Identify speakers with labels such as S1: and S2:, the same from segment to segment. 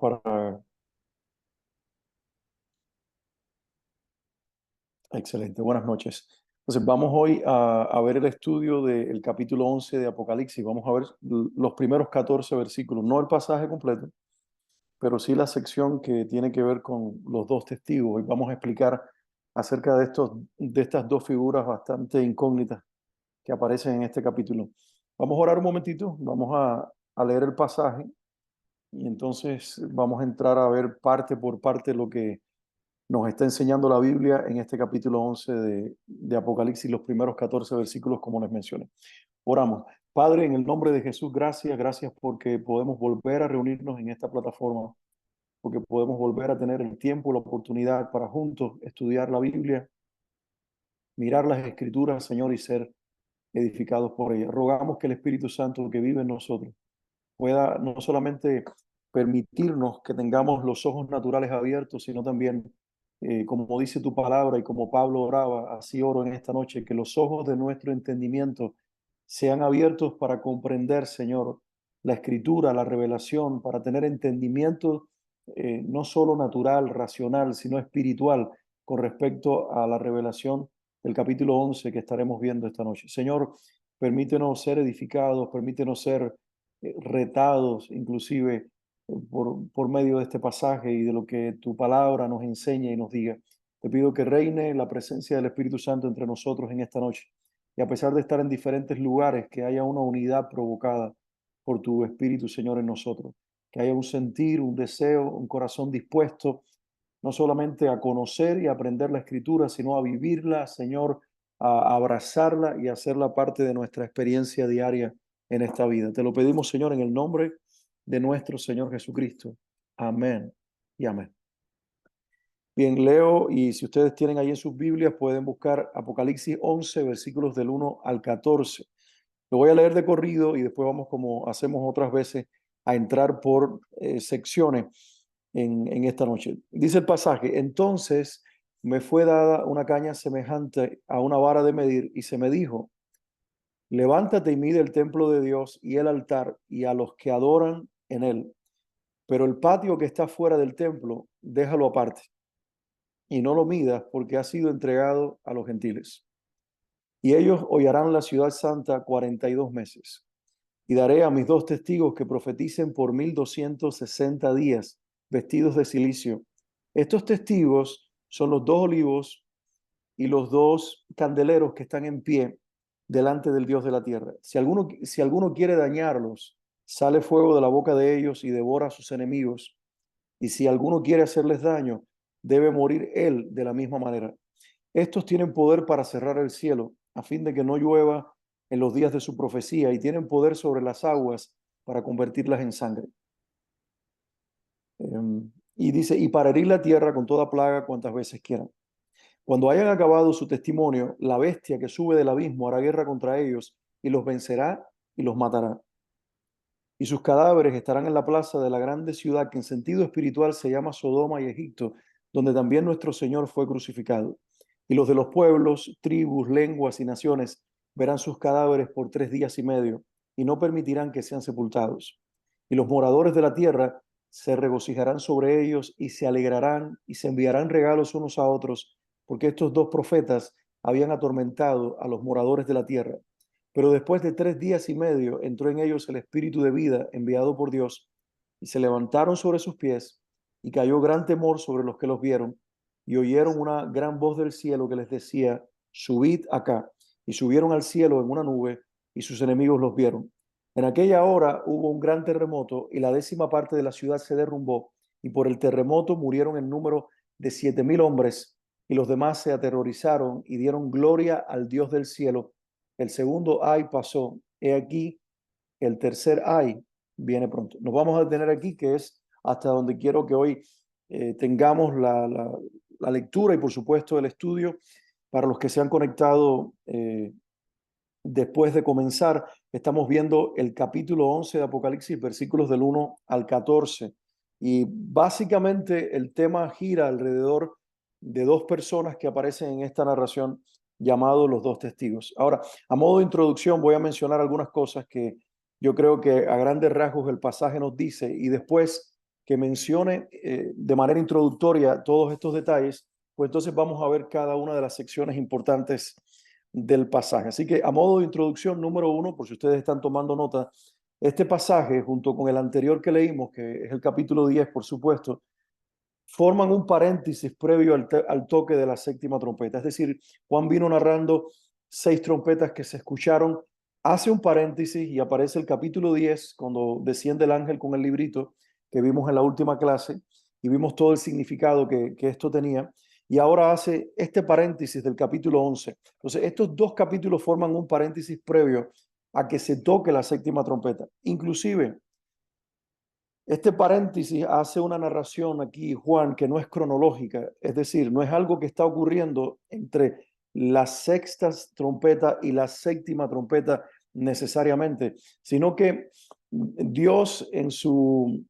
S1: para... Excelente, buenas noches. Entonces, vamos hoy a ver el estudio del capítulo 11 de Apocalipsis. Vamos a ver los primeros 14 versículos, no el pasaje completo, pero sí la sección que tiene que ver con los dos testigos. Y vamos a explicar acerca de estas dos figuras bastante incógnitas que aparecen en este capítulo. Vamos a orar un momentito, vamos a leer el pasaje y entonces vamos a entrar a ver parte por parte lo que nos está enseñando la Biblia en este capítulo 11 de Apocalipsis, los primeros 14 versículos, como les mencioné. Oramos. Padre, en el nombre de Jesús, gracias porque podemos volver a reunirnos en esta plataforma, porque podemos volver a tener el tiempo, la oportunidad para juntos estudiar la Biblia, mirar las Escrituras, Señor, y ser edificados por ella. Rogamos que el Espíritu Santo que vive en nosotros pueda no solamente permitirnos que tengamos los ojos naturales abiertos, sino también, como dice tu palabra y como Pablo oraba, así oro en esta noche, que los ojos de nuestro entendimiento sean abiertos para comprender, Señor, la escritura, la revelación, para tener entendimiento no solo natural, racional, sino espiritual con respecto a la revelación del capítulo 11 que estaremos viendo esta noche. Señor, permítenos ser edificados, permítenos ser retados inclusive por medio de este pasaje y de lo que tu palabra nos enseña y nos diga. Te pido que reine la presencia del Espíritu Santo entre nosotros en esta noche. Y a pesar de estar en diferentes lugares, que haya una unidad provocada por tu Espíritu, Señor, en nosotros. Que haya un sentir, un deseo, un corazón dispuesto, no solamente a conocer y aprender la Escritura, sino a vivirla, Señor, a abrazarla y a hacerla parte de nuestra experiencia diaria en esta vida. Te lo pedimos, Señor, en el nombre de nuestro Señor Jesucristo. Amén y amén. Bien, leo, y si ustedes tienen ahí en sus Biblias, pueden buscar Apocalipsis 11, versículos del 1 al 14. Lo voy a leer de corrido y después vamos, como hacemos otras veces, a entrar por secciones en esta noche. Dice el pasaje: entonces me fue dada una caña semejante a una vara de medir y se me dijo: levántate y mide el templo de Dios y el altar y a los que adoran en él. Pero el patio que está fuera del templo, déjalo aparte y no lo midas, porque ha sido entregado a los gentiles. Y ellos hollarán la ciudad santa 42 meses. Y daré a mis dos testigos que profeticen por 1260 días, vestidos de cilicio. Estos testigos son los dos olivos y los dos candeleros que están en pie delante del Dios de la tierra. Si alguno quiere dañarlos, sale fuego de la boca de ellos y devora a sus enemigos. Y si alguno quiere hacerles daño, debe morir él de la misma manera. Estos tienen poder para cerrar el cielo, a fin de que no llueva en los días de su profecía, y tienen poder sobre las aguas para convertirlas en sangre. Y dice, y para herir la tierra con toda plaga cuantas veces quieran. Cuando hayan acabado su testimonio, la bestia que sube del abismo hará guerra contra ellos y los vencerá y los matará. Y sus cadáveres estarán en la plaza de la grande ciudad que en sentido espiritual se llama Sodoma y Egipto, donde también nuestro Señor fue crucificado. Y los de los pueblos, tribus, lenguas y naciones verán sus cadáveres por 3 días y medio y no permitirán que sean sepultados. Y los moradores de la tierra se regocijarán sobre ellos y se alegrarán y se enviarán regalos unos a otros, porque estos dos profetas habían atormentado a los moradores de la tierra. Pero después de 3 días y medio entró en ellos el espíritu de vida enviado por Dios, y se levantaron sobre sus pies, y cayó gran temor sobre los que los vieron, y oyeron una gran voz del cielo que les decía: subid acá. Y subieron al cielo en una nube, y sus enemigos los vieron. En aquella hora hubo un gran terremoto, y la 10ª parte de la ciudad se derrumbó, y por el terremoto murieron en número de 7,000 hombres, y los demás se aterrorizaron y dieron gloria al Dios del cielo. El segundo ay pasó, he aquí, el tercer ay viene pronto. Nos vamos a detener aquí, que es hasta donde quiero que hoy tengamos la lectura y por supuesto el estudio. Para los que se han conectado después de comenzar, estamos viendo el capítulo 11 de Apocalipsis, versículos del 1 al 14. Y básicamente el tema gira alrededor de dos personas que aparecen en esta narración, llamados los dos testigos. Ahora, a modo de introducción, voy a mencionar algunas cosas que yo creo que a grandes rasgos el pasaje nos dice, y después que mencione de manera introductoria todos estos detalles, pues entonces vamos a ver cada una de las secciones importantes del pasaje. Así que a modo de introducción, número 1, por si ustedes están tomando nota, este pasaje, junto con el anterior que leímos, que es el capítulo 10, por supuesto, forman un paréntesis previo al toque de la séptima trompeta. Es decir, Juan vino narrando 6 trompetas que se escucharon, hace un paréntesis y aparece el capítulo 10, cuando desciende el ángel con el librito que vimos en la última clase y vimos todo el significado que esto tenía. Y ahora hace este paréntesis del capítulo 11. Entonces, estos 2 capítulos forman un paréntesis previo a que se toque la séptima trompeta. Inclusive, este paréntesis hace una narración aquí, Juan, que no es cronológica, es decir, no es algo que está ocurriendo entre la sexta trompeta y la séptima trompeta necesariamente, sino que Dios en su,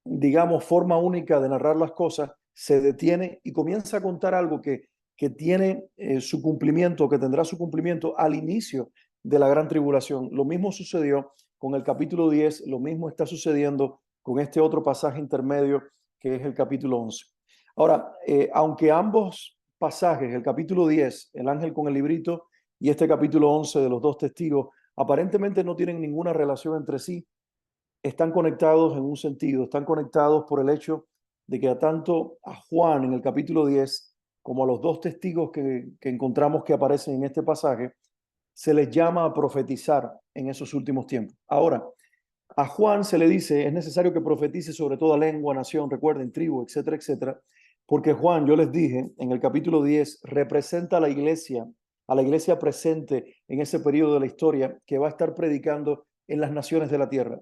S1: digamos, forma única de narrar las cosas, se detiene y comienza a contar algo que tiene su cumplimiento, que tendrá su cumplimiento al inicio de la gran tribulación. Lo mismo sucedió con el capítulo 10, lo mismo está sucediendo con este otro pasaje intermedio que es el capítulo 11. Ahora, aunque ambos pasajes, el capítulo 10, el ángel con el librito, y este capítulo 11 de los 2 testigos, aparentemente no tienen ninguna relación entre sí, están conectados en un sentido, están conectados por el hecho de que a tanto a Juan en el capítulo 10 como a los 2 testigos que encontramos que aparecen en este pasaje, se les llama a profetizar en esos últimos tiempos. Ahora, a Juan se le dice, es necesario que profetice sobre toda lengua, nación, recuerden, tribu, etcétera, etcétera, porque Juan, yo les dije, en el capítulo 10, representa a la iglesia presente en ese periodo de la historia que va a estar predicando en las naciones de la tierra.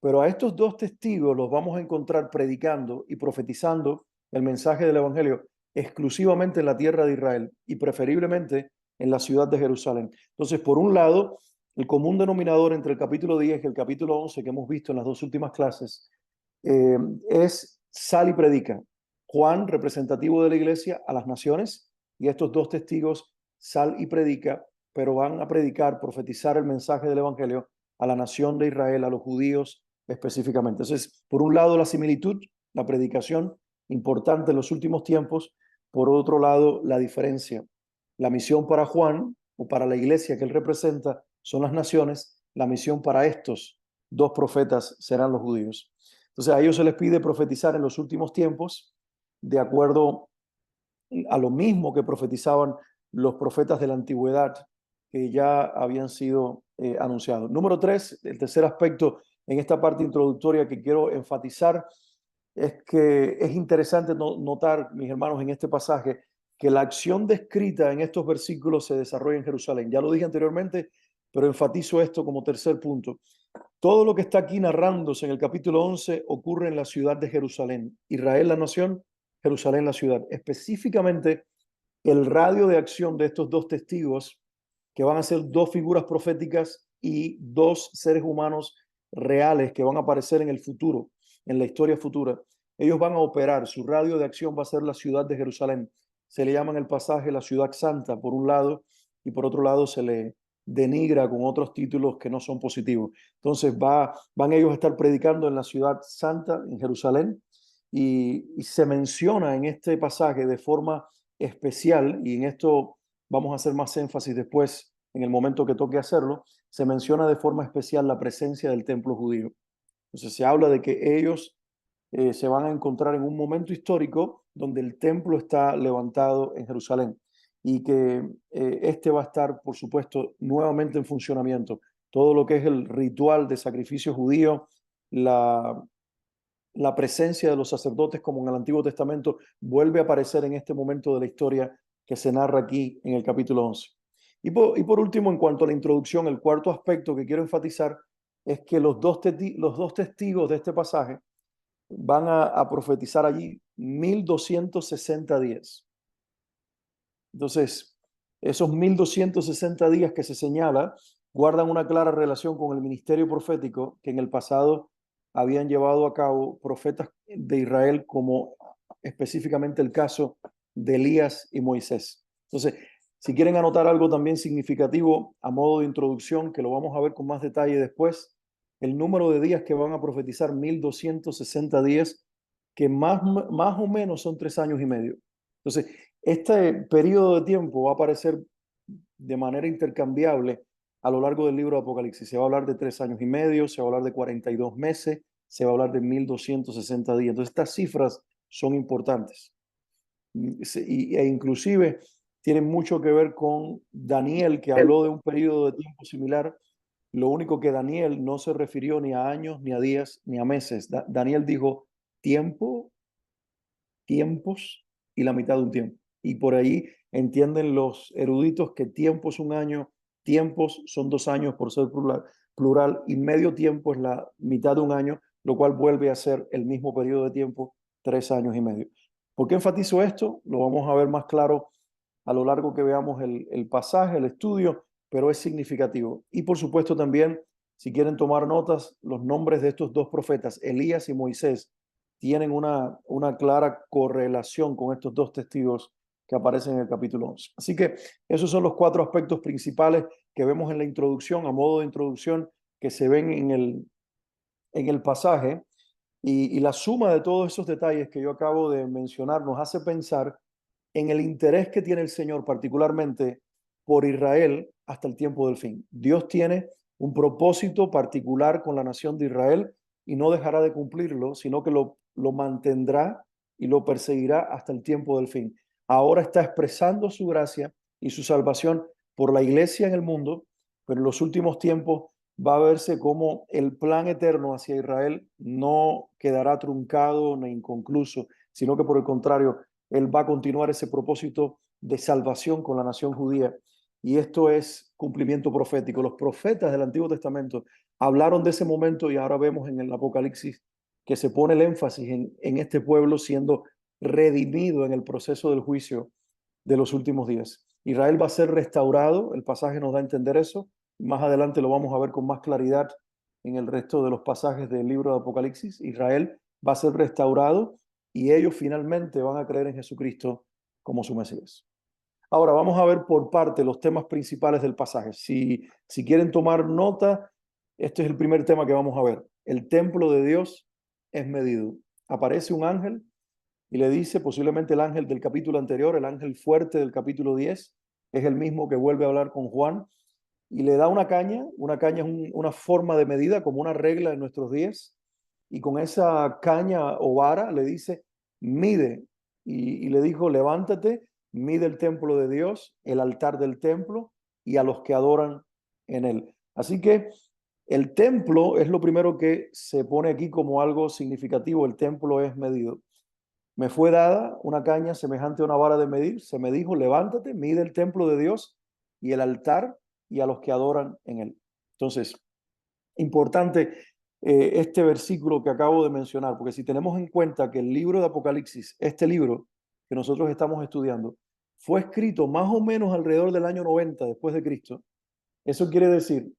S1: Pero a estos 2 testigos los vamos a encontrar predicando y profetizando el mensaje del Evangelio exclusivamente en la tierra de Israel y preferiblemente en la ciudad de Jerusalén. Entonces, por un lado, el común denominador entre el capítulo 10 y el capítulo 11 que hemos visto en las 2 últimas clases es sal y predica. Juan, representativo de la iglesia a las naciones, y estos 2 testigos, sal y predica, pero van a predicar, profetizar el mensaje del Evangelio a la nación de Israel, a los judíos específicamente. Entonces, por un lado, la similitud, la predicación, importante en los últimos tiempos. Por otro lado, la diferencia. La misión para Juan, o para la iglesia que él representa, son las naciones. La misión para estos 2 profetas serán los judíos. Entonces, a ellos se les pide profetizar en los últimos tiempos, de acuerdo a lo mismo que profetizaban los profetas de la antigüedad, que ya habían sido anunciados. Número 3, el tercer aspecto en esta parte introductoria que quiero enfatizar es que es interesante notar, mis hermanos, en este pasaje, que la acción descrita en estos versículos se desarrolla en Jerusalén. Ya lo dije anteriormente, pero enfatizo esto como tercer punto. Todo lo que está aquí narrándose en el capítulo 11 ocurre en la ciudad de Jerusalén. Israel la nación, Jerusalén la ciudad. Específicamente, el radio de acción de estos 2 testigos, que van a ser 2 figuras proféticas y 2 seres humanos reales que van a aparecer en el futuro, en la historia futura. Ellos van a operar, su radio de acción va a ser la ciudad de Jerusalén. Se le llama en el pasaje la ciudad santa, por un lado, y por otro lado se le denigra con otros títulos que no son positivos. Entonces van ellos a estar predicando en la ciudad santa, en Jerusalén, y se menciona en este pasaje de forma especial, y en esto vamos a hacer más énfasis después, en el momento que toque hacerlo, se menciona de forma especial la presencia del templo judío. Entonces se habla de que ellos se van a encontrar en un momento histórico donde el templo está levantado en Jerusalén y que este va a estar, por supuesto, nuevamente en funcionamiento. Todo lo que es el ritual de sacrificio judío, la presencia de los sacerdotes como en el Antiguo Testamento vuelve a aparecer en este momento de la historia que se narra aquí en el capítulo 11. Y por último, en cuanto a la introducción, el cuarto aspecto que quiero enfatizar es que los dos testigos de este pasaje van a profetizar allí 1260 días. Entonces, esos 1260 días que se señala guardan una clara relación con el ministerio profético que en el pasado habían llevado a cabo profetas de Israel, como específicamente el caso de Elías y Moisés. Entonces, si quieren anotar algo también significativo a modo de introducción, que lo vamos a ver con más detalle después, el número de días que van a profetizar, 1260 días, que más o menos son 3 años y medio. Entonces, este periodo de tiempo va a aparecer de manera intercambiable a lo largo del libro de Apocalipsis. Se va a hablar de 3 años y medio, se va a hablar de 42 meses, se va a hablar de 1260 días. Entonces, estas cifras son importantes. E inclusive tienen mucho que ver con Daniel, que habló de un periodo de tiempo similar. Lo único que Daniel no se refirió ni a años, ni a días, ni a meses. Daniel dijo tiempo, tiempos y la mitad de un tiempo. Y por ahí entienden los eruditos que tiempo es un año, tiempos son 2 años por ser plural, y medio tiempo es la mitad de un año, lo cual vuelve a ser el mismo periodo de tiempo, 3 años y medio. ¿Por qué enfatizo esto? Lo vamos a ver más claro a lo largo que veamos el pasaje, el estudio, pero es significativo. Y por supuesto también, si quieren tomar notas, los nombres de estos dos profetas, Elías y Moisés, tienen una clara correlación con estos dos testigos que aparecen en el capítulo 11. Así que esos son los 4 aspectos principales que vemos en la introducción, a modo de introducción, que se ven en el pasaje. Y la suma de todos esos detalles que yo acabo de mencionar nos hace pensar en el interés que tiene el Señor, particularmente por Israel, hasta el tiempo del fin. Dios tiene un propósito particular con la nación de Israel y no dejará de cumplirlo, sino que lo mantendrá y lo perseguirá hasta el tiempo del fin. Ahora está expresando su gracia y su salvación por la iglesia en el mundo, pero en los últimos tiempos va a verse como el plan eterno hacia Israel no quedará truncado ni inconcluso, sino que por el contrario, él va a continuar ese propósito de salvación con la nación judía. Y esto es cumplimiento profético. Los profetas del Antiguo Testamento hablaron de ese momento y ahora vemos en el Apocalipsis que se pone el énfasis en este pueblo siendo redimido en el proceso del juicio de los últimos días. Israel va a ser restaurado, el pasaje nos da a entender eso. Más adelante lo vamos a ver con más claridad en el resto de los pasajes del libro de Apocalipsis. Israel va a ser restaurado y ellos finalmente van a creer en Jesucristo como su Mesías. Ahora vamos a ver por parte los temas principales del pasaje. Si quieren tomar nota, este es el primer tema que vamos a ver. El templo de Dios es medido. Aparece un ángel y le dice, posiblemente el ángel del capítulo anterior, el ángel fuerte del capítulo 10, es el mismo que vuelve a hablar con Juan, y le da una caña es una forma de medida, como una regla de nuestros días, y con esa caña o vara le dice, mide, y le dijo, levántate, mide el templo de Dios, el altar del templo, y a los que adoran en él. Así que el templo es lo primero que se pone aquí como algo significativo, el templo es medido. Me fue dada una caña semejante a una vara de medir, se me dijo, levántate, mide el templo de Dios y el altar y a los que adoran en él. Entonces, importante este versículo que acabo de mencionar, porque si tenemos en cuenta que el libro de Apocalipsis, este libro que nosotros estamos estudiando, fue escrito más o menos alrededor del año 90 después de Cristo, eso quiere decir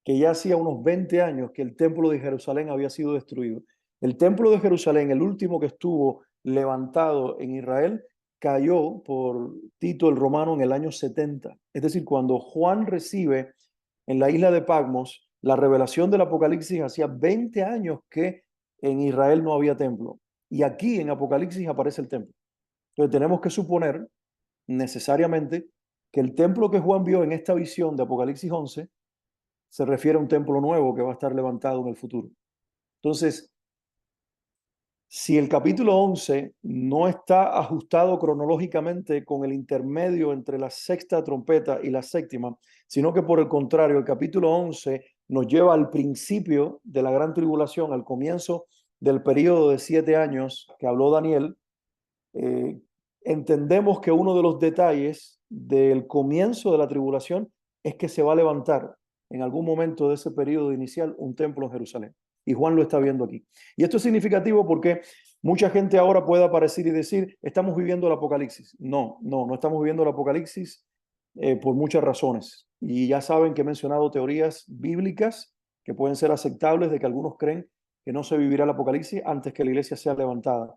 S1: que ya hacía unos 20 años que el templo de Jerusalén había sido destruido. El templo de Jerusalén, el último que estuvo levantado en Israel, cayó por Tito el Romano en el año 70. Es decir, cuando Juan recibe en la isla de Patmos la revelación del Apocalipsis, hacía 20 años que en Israel no había templo. Y aquí en Apocalipsis aparece el templo. Entonces tenemos que suponer necesariamente que el templo que Juan vio en esta visión de Apocalipsis 11 se refiere a un templo nuevo que va a estar levantado en el futuro. Entonces, si el capítulo 11 no está ajustado cronológicamente con el intermedio entre la sexta trompeta y la séptima, sino que por el contrario, el capítulo 11 nos lleva al principio de la gran tribulación, al comienzo del periodo de 7 años que habló Daniel, entendemos que uno de los detalles del comienzo de la tribulación es que se va a levantar en algún momento de ese periodo inicial un templo en Jerusalén. Y Juan lo está viendo aquí. Y esto es significativo porque mucha gente ahora puede aparecer y decir, estamos viviendo el Apocalipsis. No estamos viviendo el Apocalipsis por muchas razones. Y ya saben que he mencionado teorías bíblicas que pueden ser aceptables de que algunos creen que no se vivirá el Apocalipsis antes que la iglesia sea levantada.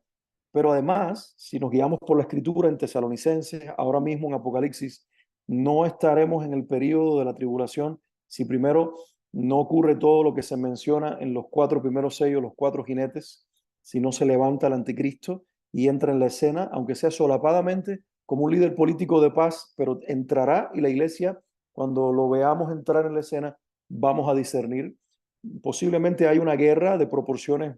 S1: Pero además, si nos guiamos por la escritura en Tesalonicenses, ahora mismo en Apocalipsis, no estaremos en el periodo de la tribulación si primero no ocurre todo lo que se menciona en los 4 primeros sellos, los 4 jinetes, si no se levanta el anticristo y entra en la escena, aunque sea solapadamente, como un líder político de paz, pero entrará y la iglesia, cuando lo veamos entrar en la escena, vamos a discernir. Posiblemente hay una guerra de proporciones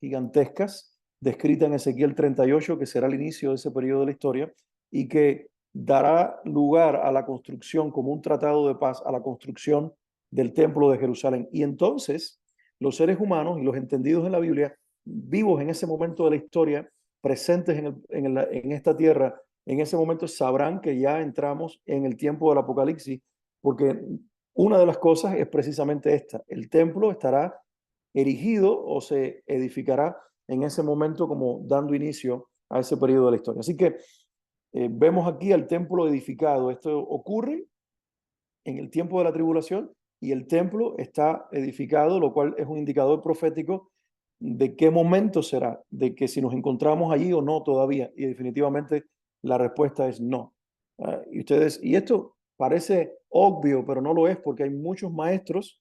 S1: gigantescas, descrita en Ezequiel 38, que será el inicio de ese periodo de la historia, y que dará lugar a la construcción como un tratado de paz, a la construcción del templo de Jerusalén. Y entonces los seres humanos y los entendidos en la Biblia, vivos en ese momento de la historia, presentes en esta tierra, en ese momento sabrán que ya entramos en el tiempo del Apocalipsis, porque una de las cosas es precisamente esta: el templo estará erigido o se edificará en ese momento, como dando inicio a ese periodo de la historia. Así que vemos aquí al templo edificado. Esto ocurre en el tiempo de la tribulación y el templo está edificado, lo cual es un indicador profético de qué momento será, de que si nos encontramos allí o no todavía. Y definitivamente la respuesta es no. Y esto parece obvio, pero no lo es, porque hay muchos maestros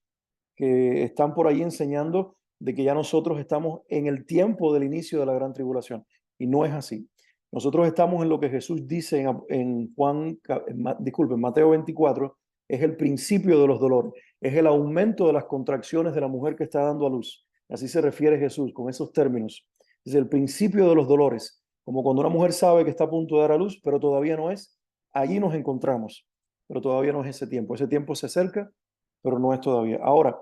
S1: que están por ahí enseñando de que ya nosotros estamos en el tiempo del inicio de la gran tribulación. Y no es así. Nosotros estamos en lo que Jesús dice en Mateo 24, es el principio de los dolores, es el aumento de las contracciones de la mujer que está dando a luz. Así se refiere Jesús con esos términos. Es el principio de los dolores, como cuando una mujer sabe que está a punto de dar a luz, pero todavía no es. Allí nos encontramos, pero todavía no es ese tiempo. Ese tiempo se acerca, pero no es todavía. Ahora,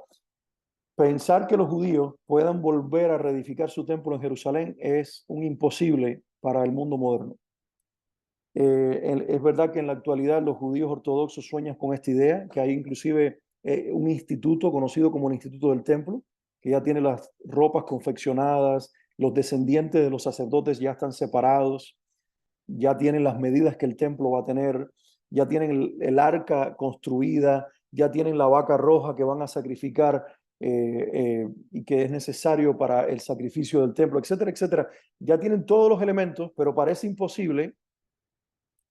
S1: pensar que los judíos puedan volver a reedificar su templo en Jerusalén es un imposible para el mundo moderno. Es verdad que en la actualidad los judíos ortodoxos sueñan con esta idea, que hay inclusive un instituto conocido como el Instituto del Templo, que ya tiene las ropas confeccionadas, los descendientes de los sacerdotes ya están separados, ya tienen las medidas que el templo va a tener, ya tienen el arca construida, ya tienen la vaca roja que van a sacrificar y que es necesario para el sacrificio del templo, etcétera, etcétera. Ya tienen todos los elementos, pero parece imposible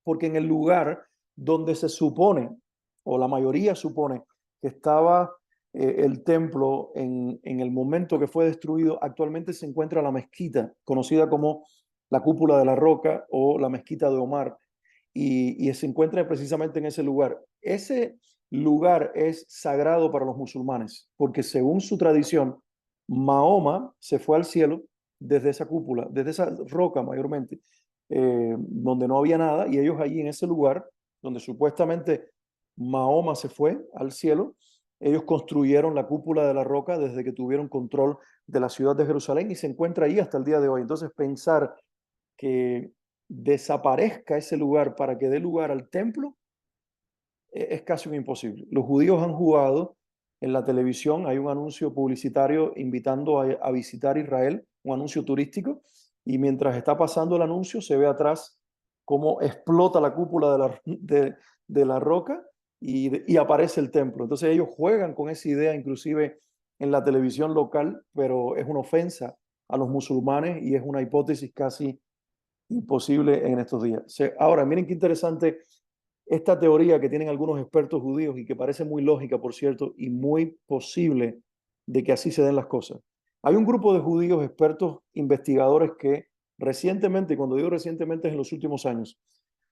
S1: porque en el lugar donde se supone, o la mayoría supone, que estaba el templo en el momento que fue destruido, actualmente se encuentra la mezquita, conocida como la Cúpula de la Roca o la Mezquita de Omar, y se encuentra precisamente en ese lugar. Ese lugar es sagrado para los musulmanes, porque según su tradición, Mahoma se fue al cielo desde esa cúpula, desde esa roca mayormente, donde no había nada, y ellos allí en ese lugar, donde supuestamente Mahoma se fue al cielo, ellos construyeron la cúpula de la roca desde que tuvieron control de la ciudad de Jerusalén y se encuentra ahí hasta el día de hoy. Entonces pensar que desaparezca ese lugar para que dé lugar al templo es casi un imposible. Los judíos han jugado en la televisión, hay un anuncio publicitario invitando a visitar Israel, un anuncio turístico, y mientras está pasando el anuncio se ve atrás cómo explota la cúpula de la roca y aparece el templo. Entonces ellos juegan con esa idea inclusive en la televisión local, pero es una ofensa a los musulmanes y es una hipótesis casi imposible en estos días. Ahora, miren qué interesante esta teoría que tienen algunos expertos judíos y que parece muy lógica, por cierto, y muy posible de que así se den las cosas. Hay un grupo de judíos expertos investigadores que recientemente, y cuando digo recientemente es en los últimos años,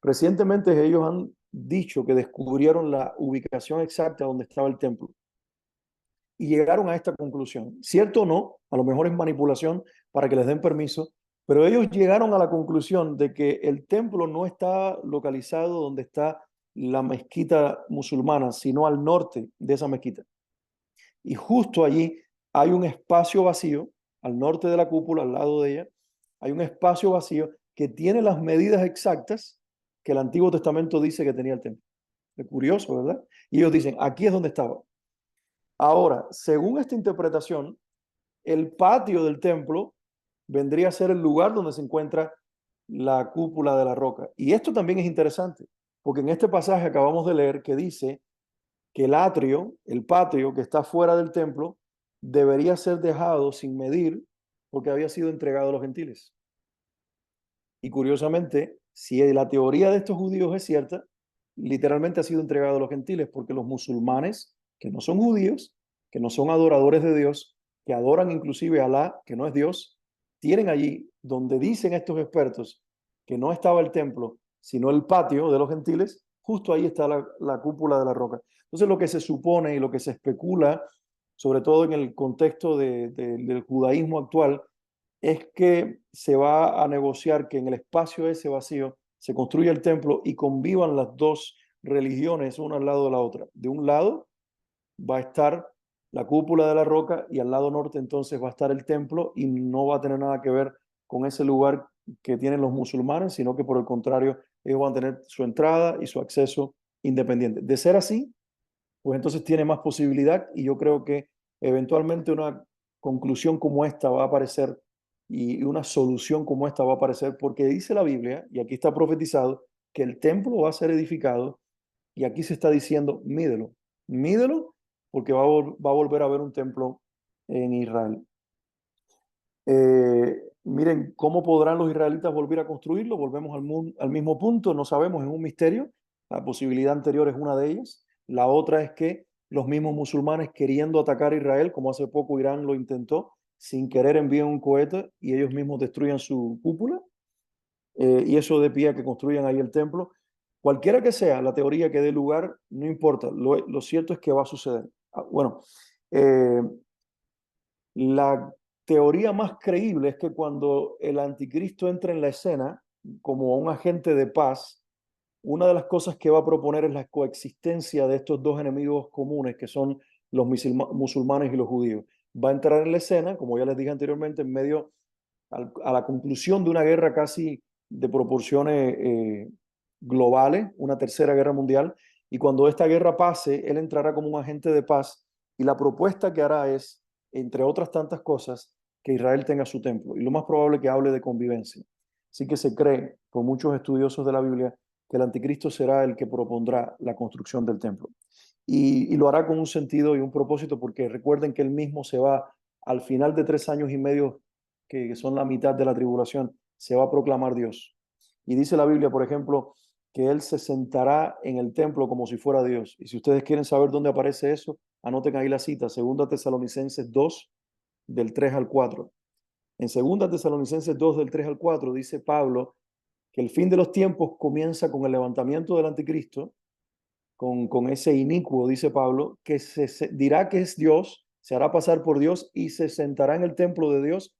S1: recientemente ellos han dicho que descubrieron la ubicación exacta donde estaba el templo y llegaron a esta conclusión. Cierto o no, a lo mejor es manipulación para que les den permiso, pero ellos llegaron a la conclusión de que el templo no está localizado donde está la mezquita musulmana, sino al norte de esa mezquita. Y justo allí hay un espacio vacío, al norte de la cúpula, al lado de ella, hay un espacio vacío que tiene las medidas exactas que el Antiguo Testamento dice que tenía el templo. Es curioso, ¿verdad? Y ellos dicen, aquí es donde estaba. Ahora, según esta interpretación, el patio del templo vendría a ser el lugar donde se encuentra la cúpula de la roca. Y esto también es interesante, porque en este pasaje acabamos de leer que dice que el atrio, el patio que está fuera del templo, debería ser dejado sin medir porque había sido entregado a los gentiles. Y curiosamente, si la teoría de estos judíos es cierta, literalmente ha sido entregado a los gentiles porque los musulmanes, que no son judíos, que no son adoradores de Dios, que adoran inclusive a Alá, que no es Dios, tienen allí donde dicen estos expertos que no estaba el templo, sino el patio de los gentiles, justo ahí está la cúpula de la roca. Entonces lo que se supone y lo que se especula, sobre todo en el contexto del judaísmo actual, es que se va a negociar que en el espacio ese vacío se construya el templo y convivan las dos religiones una al lado de la otra. De un lado va a estar la cúpula de la roca y al lado norte entonces va a estar el templo y no va a tener nada que ver con ese lugar que tienen los musulmanes, sino que por el contrario ellos van a tener su entrada y su acceso independiente. De ser así, pues entonces tiene más posibilidad y yo creo que eventualmente una conclusión como esta va a aparecer y una solución como esta va a aparecer porque dice la Biblia, y aquí está profetizado, que el templo va a ser edificado y aquí se está diciendo, mídelo, porque va a volver a haber un templo en Israel. Miren, ¿cómo podrán los israelitas volver a construirlo? Volvemos al mismo punto, no sabemos, es un misterio. La posibilidad anterior es una de ellas. La otra es que los mismos musulmanes queriendo atacar a Israel, como hace poco Irán lo intentó, sin querer envían un cohete y ellos mismos destruyan su cúpula, y eso de pie a que construyan ahí el templo. Cualquiera que sea la teoría que dé lugar, no importa, lo cierto es que va a suceder. Bueno, eh, la teoría más creíble es que cuando el anticristo entra en la escena como un agente de paz, una de las cosas que va a proponer es la coexistencia de estos dos enemigos comunes que son los musulmanes y los judíos. Va a entrar en la escena, como ya les dije anteriormente, en medio a la conclusión de una guerra casi de proporciones globales, una tercera guerra mundial, y cuando esta guerra pase, él entrará como un agente de paz y la propuesta que hará es, entre otras tantas cosas, que Israel tenga su templo y lo más probable que hable de convivencia. Así que se cree por muchos estudiosos de la Biblia que el anticristo será el que propondrá la construcción del templo. Y lo hará con un sentido y un propósito, porque recuerden que él mismo se va al final de 3 años y medio, que son la mitad de la tribulación, se va a proclamar Dios. Y dice la Biblia, por ejemplo, que él se sentará en el templo como si fuera Dios. Y si ustedes quieren saber dónde aparece eso, anoten ahí la cita, 2 Tesalonicenses 2, del 3 al 4. En 2 Tesalonicenses 2, del 3 al 4, dice Pablo que el fin de los tiempos comienza con el levantamiento del anticristo, con ese inicuo, dice Pablo, que se dirá que es Dios, se hará pasar por Dios y se sentará en el templo de Dios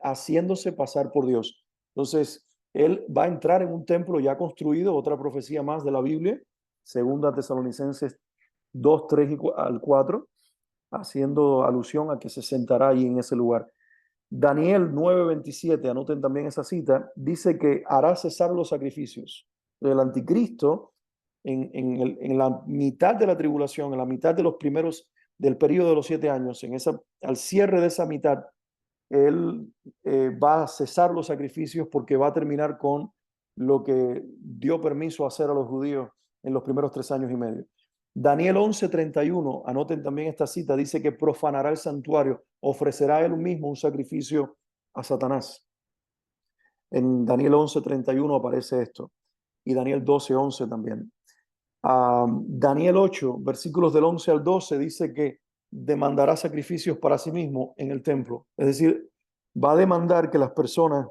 S1: haciéndose pasar por Dios. Entonces, él va a entrar en un templo ya construido, otra profecía más de la Biblia, 2 Tesalonicenses 2, 3 al 4, haciendo alusión a que se sentará ahí en ese lugar. Daniel 9:27, anoten también esa cita, dice que hará cesar los sacrificios. El anticristo, en la mitad de la tribulación, en la mitad de los primeros del periodo de los 7 años, al cierre de esa mitad, él va a cesar los sacrificios porque va a terminar con lo que dio permiso a hacer a los judíos en los primeros 3 años y medio. Daniel 11:31, anoten también esta cita, dice que profanará el santuario, ofrecerá él mismo un sacrificio a Satanás. En Daniel 11:31 aparece esto, y Daniel 12:11 también. Daniel 8, versículos del 11 al 12, dice que demandará sacrificios para sí mismo en el templo. Es decir, va a demandar que las personas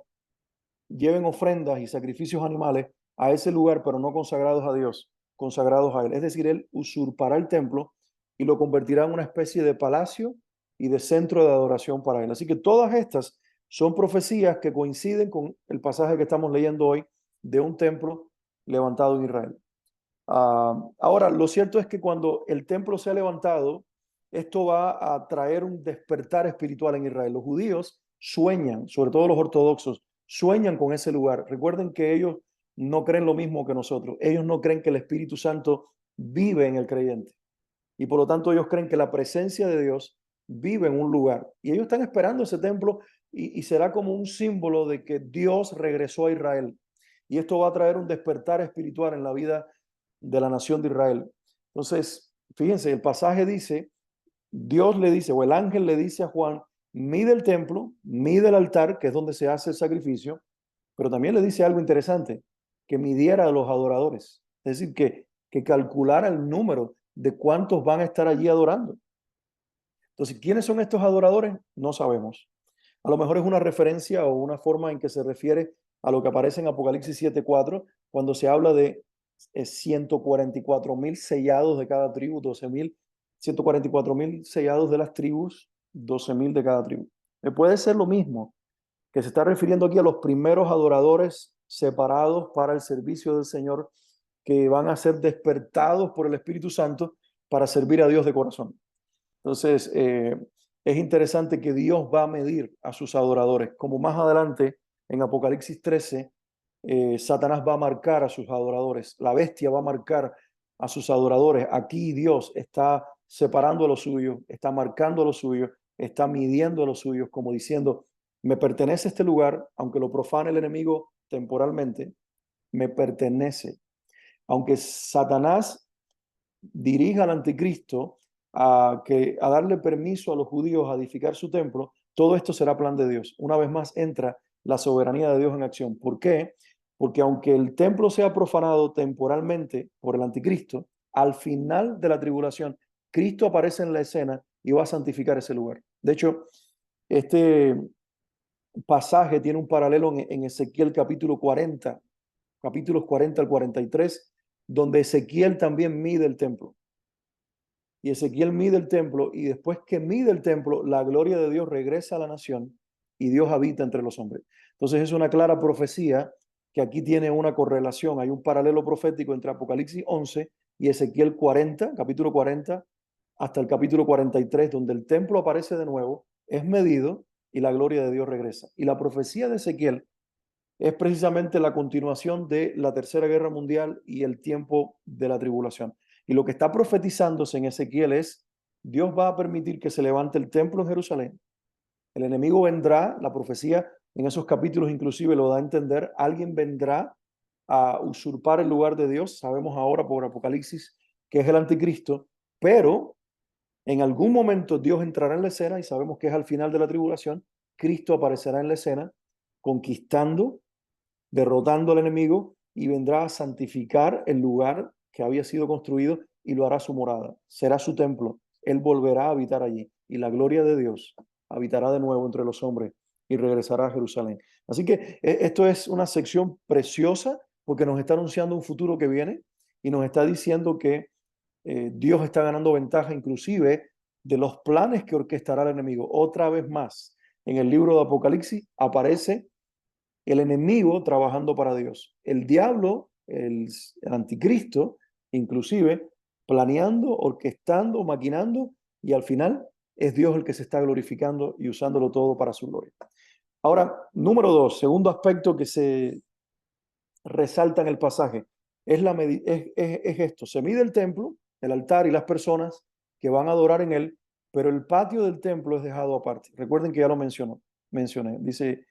S1: lleven ofrendas y sacrificios animales a ese lugar, pero no consagrados a Dios, consagrados a Él. Es decir, Él usurpará el templo y lo convertirá en una especie de palacio y de centro de adoración para Él. Así que todas estas son profecías que coinciden con el pasaje que estamos leyendo hoy de un templo levantado en Israel. Ahora, lo cierto es que cuando el templo sea levantado, esto va a traer un despertar espiritual en Israel. Los judíos sueñan, sobre todo los ortodoxos, sueñan con ese lugar. Recuerden que ellos no creen lo mismo que nosotros. Ellos no creen que el Espíritu Santo vive en el creyente. Y por lo tanto ellos creen que la presencia de Dios vive en un lugar. Y ellos están esperando ese templo y será como un símbolo de que Dios regresó a Israel. Y esto va a traer un despertar espiritual en la vida de la nación de Israel. Entonces, fíjense, el pasaje dice, Dios le dice, o el ángel le dice a Juan, mide el templo, mide el altar, que es donde se hace el sacrificio, pero también le dice algo interesante, que midiera a los adoradores, es decir, que calculara el número de cuántos van a estar allí adorando. Entonces, ¿quiénes son estos adoradores? No sabemos. A lo mejor es una referencia o una forma en que se refiere a lo que aparece en Apocalipsis 7:4, cuando se habla de 144,000 sellados de cada tribu, 12,000, 144,000 sellados de las tribus, 12,000 de cada tribu. Puede ser lo mismo, que se está refiriendo aquí a los primeros adoradores separados para el servicio del Señor, que van a ser despertados por el Espíritu Santo para servir a Dios de corazón. Entonces, es interesante que Dios va a medir a sus adoradores, como más adelante en Apocalipsis 13, Satanás va a marcar a sus adoradores, la bestia va a marcar a sus adoradores. Aquí Dios está separando a los suyos, está marcando a los suyos, está midiendo a los suyos, como diciendo, me pertenece este lugar, aunque lo profane el enemigo temporalmente, me pertenece. Aunque Satanás dirija al anticristo a darle permiso a los judíos a edificar su templo, todo esto será plan de Dios. Una vez más entra la soberanía de Dios en acción. ¿Por qué? Porque aunque el templo sea profanado temporalmente por el anticristo, al final de la tribulación, Cristo aparece en la escena y va a santificar ese lugar. De hecho, este pasaje tiene un paralelo en Ezequiel capítulo 40, capítulos 40 al 43, donde Ezequiel también mide el templo. Y Ezequiel mide el templo, y después que mide el templo, la gloria de Dios regresa a la nación y Dios habita entre los hombres. Entonces es una clara profecía que aquí tiene una correlación. Hay un paralelo profético entre Apocalipsis 11 y Ezequiel 40, capítulo 40, hasta el capítulo 43, donde el templo aparece de nuevo, es medido y la gloria de Dios regresa. Y la profecía de Ezequiel es precisamente la continuación de la Tercera Guerra Mundial y el tiempo de la tribulación. Y lo que está profetizándose en Ezequiel es, Dios va a permitir que se levante el templo en Jerusalén. El enemigo vendrá, la profecía en esos capítulos inclusive lo da a entender, alguien vendrá a usurpar el lugar de Dios. Sabemos ahora por Apocalipsis que es el anticristo, pero en algún momento Dios entrará en la escena y sabemos que es al final de la tribulación. Cristo aparecerá en la escena conquistando, derrotando al enemigo, y vendrá a santificar el lugar que había sido construido y lo hará su morada. Será su templo. Él volverá a habitar allí y la gloria de Dios habitará de nuevo entre los hombres y regresará a Jerusalén. Así que esto es una sección preciosa porque nos está anunciando un futuro que viene y nos está diciendo que Dios está ganando ventaja inclusive de los planes que orquestará el enemigo. Otra vez más, en el libro de Apocalipsis aparece el enemigo trabajando para Dios. El diablo, el anticristo, inclusive, planeando, orquestando, maquinando, y al final es Dios el que se está glorificando y usándolo todo para su gloria. Ahora, número 2, segundo aspecto que se resalta en el pasaje, es esto. Se mide el templo, el altar y las personas que van a adorar en él, pero el patio del templo es dejado aparte. Recuerden que ya lo mencioné. Dice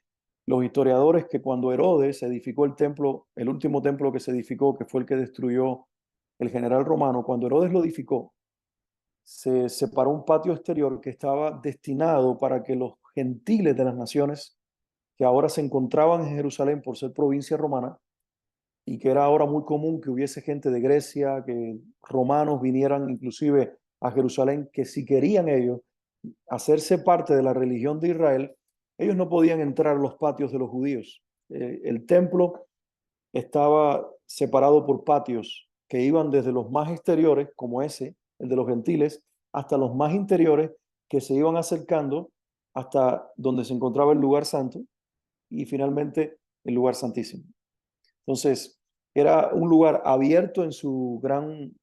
S1: los historiadores que cuando Herodes edificó el templo, el último templo que se edificó, que fue el que destruyó el general romano, cuando Herodes lo edificó, se separó un patio exterior que estaba destinado para que los gentiles de las naciones que ahora se encontraban en Jerusalén por ser provincia romana, y que era ahora muy común que hubiese gente de Grecia, que romanos vinieran inclusive a Jerusalén, que si querían ellos hacerse parte de la religión de Israel, ellos no podían entrar a los patios de los judíos. El templo estaba separado por patios que iban desde los más exteriores, como ese, el de los gentiles, hasta los más interiores, que se iban acercando hasta donde se encontraba el lugar santo y finalmente el lugar santísimo. Entonces, era un lugar abierto en su gran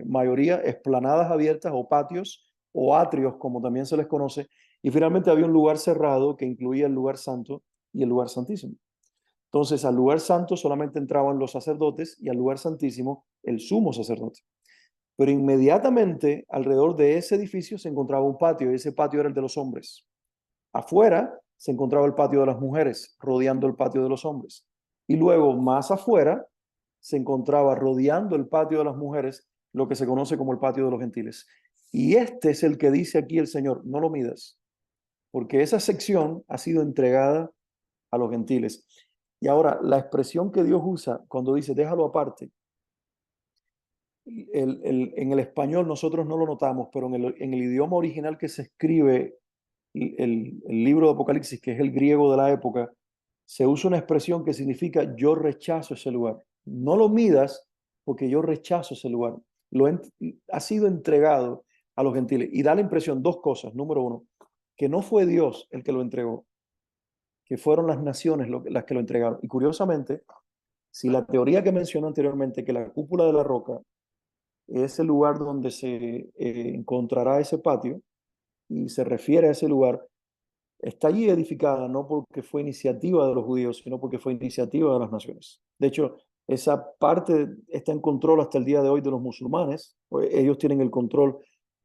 S1: mayoría, esplanadas abiertas o patios o atrios, como también se les conoce, y finalmente había un lugar cerrado que incluía el lugar santo y el lugar santísimo. Entonces, al lugar santo solamente entraban los sacerdotes y al lugar santísimo el sumo sacerdote. Pero inmediatamente alrededor de ese edificio se encontraba un patio, y ese patio era el de los hombres. Afuera se encontraba el patio de las mujeres, rodeando el patio de los hombres. Y luego, más afuera, se encontraba rodeando el patio de las mujeres, lo que se conoce como el patio de los gentiles. Y este es el que dice aquí el Señor, no lo midas, porque esa sección ha sido entregada a los gentiles. Y ahora, la expresión que Dios usa cuando dice, déjalo aparte, En el español nosotros no lo notamos, pero en el idioma original que se escribe el libro de Apocalipsis, que es el griego de la época, se usa una expresión que significa yo rechazo ese lugar. No lo midas porque yo rechazo ese lugar. Ha sido entregado a los gentiles. Y da la impresión, dos cosas. Número uno, que no fue Dios el que lo entregó, que fueron las naciones las que lo entregaron. Y curiosamente, si la teoría que mencioné anteriormente, que la cúpula de la roca es el lugar donde se encontrará ese patio, y se refiere a ese lugar, está allí edificada no porque fue iniciativa de los judíos, sino porque fue iniciativa de las naciones. De hecho, esa parte está en control hasta el día de hoy de los musulmanes. Ellos tienen el control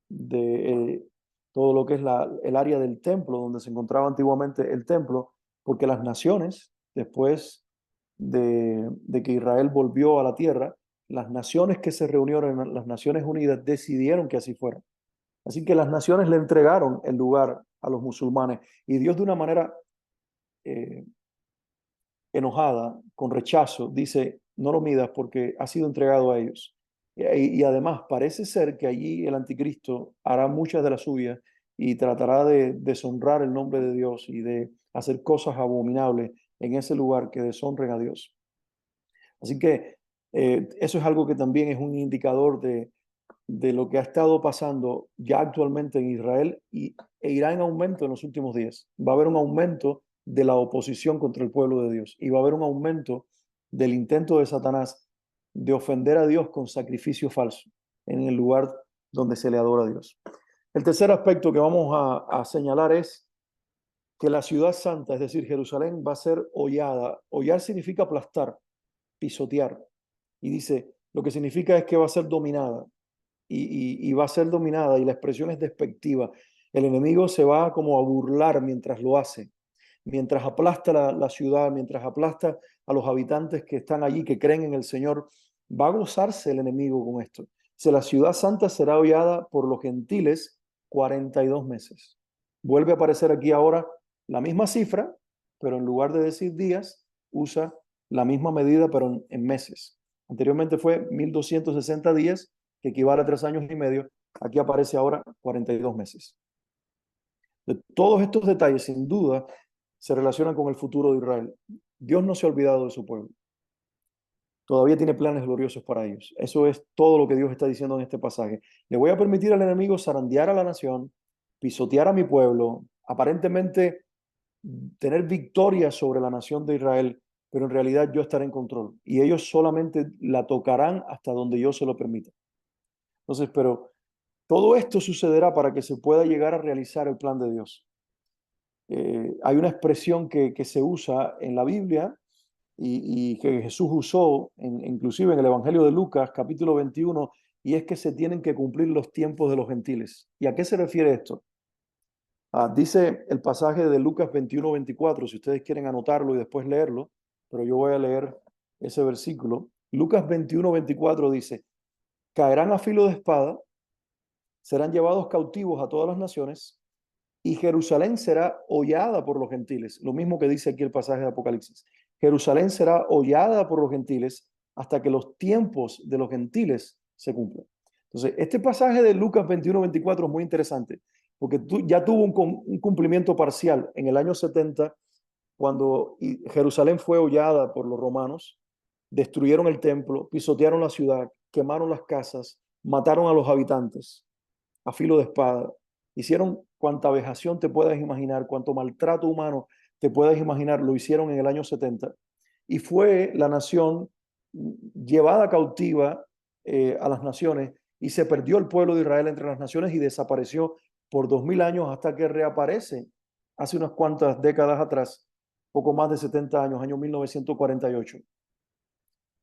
S1: de todo lo que es el área del templo, donde se encontraba antiguamente el templo, porque las naciones, después de que Israel volvió a la tierra, las naciones que se reunieron en las Naciones Unidas decidieron que así fuera. Así que las naciones le entregaron el lugar a los musulmanes y Dios de una manera eh, enojada, con rechazo, dice, no lo midas porque ha sido entregado a ellos. Y además parece ser que allí el anticristo hará muchas de las suyas y tratará de deshonrar el nombre de Dios y de hacer cosas abominables en ese lugar que deshonren a Dios. Así que eso es algo que también es un indicador de lo que ha estado pasando ya actualmente en Israel e irá en aumento en los últimos días. Va a haber un aumento de la oposición contra el pueblo de Dios y va a haber un aumento del intento de Satanás de ofender a Dios con sacrificio falso en el lugar donde se le adora a Dios. El tercer aspecto que vamos a señalar es que la ciudad santa, es decir, Jerusalén, va a ser hollada. Hollar significa aplastar, pisotear. Y dice, lo que significa es que va a ser dominada y va a ser dominada y la expresión es despectiva. El enemigo se va como a burlar mientras lo hace, mientras aplasta la ciudad, mientras aplasta a los habitantes que están allí, que creen en el Señor, va a gozarse el enemigo con esto. Si la ciudad santa será hollada por los gentiles 42 meses. Vuelve a aparecer aquí ahora la misma cifra, pero en lugar de decir días, usa la misma medida, pero en meses. Anteriormente fue 1260 días, que equivale a 3 años y medio. Aquí aparece ahora 42 meses. De todos estos detalles, sin duda, se relacionan con el futuro de Israel. Dios no se ha olvidado de su pueblo. Todavía tiene planes gloriosos para ellos. Eso es todo lo que Dios está diciendo en este pasaje. Le voy a permitir al enemigo zarandear a la nación, pisotear a mi pueblo, aparentemente tener victoria sobre la nación de Israel, pero en realidad yo estaré en control y ellos solamente la tocarán hasta donde yo se lo permita. Entonces, pero todo esto sucederá para que se pueda llegar a realizar el plan de Dios. Hay una expresión que se usa en la Biblia y que Jesús usó, inclusive en el Evangelio de Lucas, capítulo 21, y es que se tienen que cumplir los tiempos de los gentiles. ¿Y a qué se refiere esto? Dice el pasaje de Lucas 21-24, si ustedes quieren anotarlo y después leerlo, pero yo voy a leer ese versículo. Lucas 21-24 dice, caerán a filo de espada, serán llevados cautivos a todas las naciones y Jerusalén será hollada por los gentiles. Lo mismo que dice aquí el pasaje de Apocalipsis. Jerusalén será hollada por los gentiles hasta que los tiempos de los gentiles se cumplan. Entonces, este pasaje de Lucas 21-24 es muy interesante porque ya tuvo un cumplimiento parcial en el año 70 cuando Jerusalén fue hollada por los romanos, destruyeron el templo, pisotearon la ciudad, quemaron las casas, mataron a los habitantes a filo de espada, hicieron cuanta vejación te puedas imaginar, cuanto maltrato humano te puedas imaginar, lo hicieron en el año 70 y fue la nación llevada cautiva a las naciones y se perdió el pueblo de Israel entre las naciones y desapareció por 2000 años hasta que reaparece hace unas cuantas décadas atrás, poco más de 70 años, año 1948.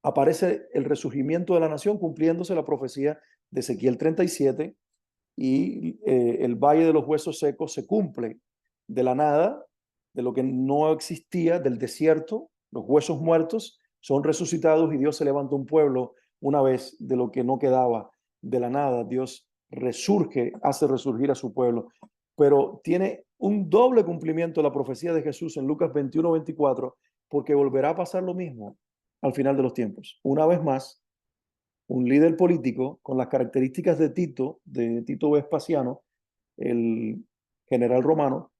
S1: Aparece el resurgimiento de la nación cumpliéndose la profecía de Ezequiel 37 y el valle de los huesos secos se cumple de la nada, de lo que no existía, del desierto, los huesos muertos son resucitados y Dios se levanta un pueblo una vez de lo que no quedaba de la nada. Dios resurge, hace resurgir a su pueblo, pero tiene un doble cumplimiento la profecía de Jesús en Lucas 21-24, porque volverá a pasar lo mismo al final de los tiempos. Una vez más, un líder político con las características de Tito Vespasiano, el general romano,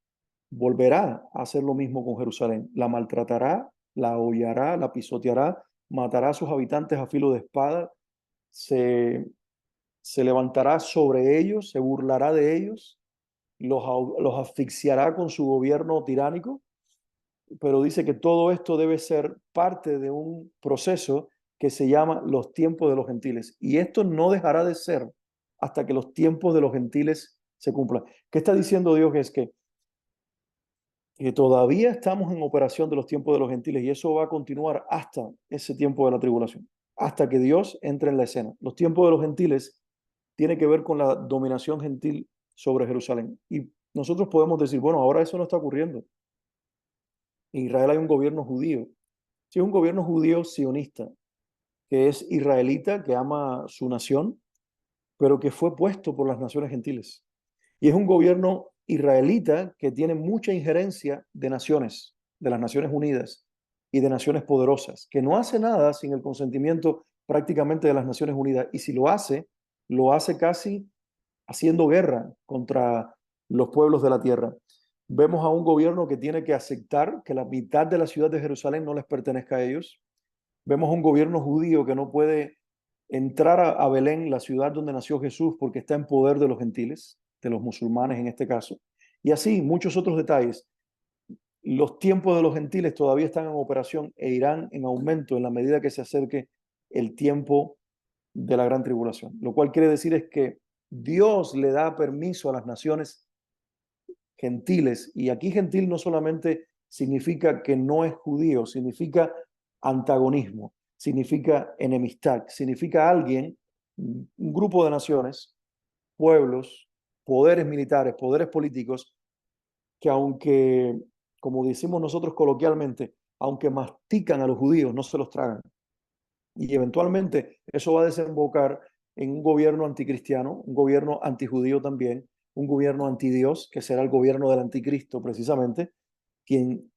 S1: volverá a hacer lo mismo con Jerusalén. La maltratará, la hollará, la pisoteará, matará a sus habitantes a filo de espada, se, se levantará sobre ellos, se burlará de ellos, los asfixiará con su gobierno tiránico, pero dice que todo esto debe ser parte de un proceso que se llama los tiempos de los gentiles. Y esto no dejará de ser hasta que los tiempos de los gentiles se cumplan. ¿Qué está diciendo Dios? Es que todavía estamos en operación de los tiempos de los gentiles y eso va a continuar hasta ese tiempo de la tribulación, hasta que Dios entre en la escena. Los tiempos de los gentiles tiene que ver con la dominación gentil sobre Jerusalén. Y nosotros podemos decir, bueno, ahora eso no está ocurriendo. En Israel hay un gobierno judío. Sí, es un gobierno judío sionista, que es israelita, que ama su nación, pero que fue puesto por las naciones gentiles. Y es un gobierno israelita que tiene mucha injerencia de naciones, de las Naciones Unidas y de naciones poderosas, que no hace nada sin el consentimiento prácticamente de las Naciones Unidas. Y si lo hace casi haciendo guerra contra los pueblos de la tierra. Vemos a un gobierno que tiene que aceptar que la mitad de la ciudad de Jerusalén no les pertenezca a ellos. Vemos a un gobierno judío que no puede entrar a Belén, la ciudad donde nació Jesús, porque está en poder de los gentiles, de los musulmanes en este caso. Y así muchos otros detalles. Los tiempos de los gentiles todavía están en operación e irán en aumento en la medida que se acerque el tiempo de la gran tribulación. Lo cual quiere decir es que Dios le da permiso a las naciones gentiles, y aquí gentil no solamente significa que no es judío, significa antagonismo, significa enemistad, significa alguien, un grupo de naciones, pueblos, poderes militares, poderes políticos, que aunque, como decimos nosotros coloquialmente, aunque mastican a los judíos, no se los tragan. Y eventualmente eso va a desembocar en un gobierno anticristiano, un gobierno antijudío también, un gobierno antidios, que será el gobierno del anticristo precisamente, quien,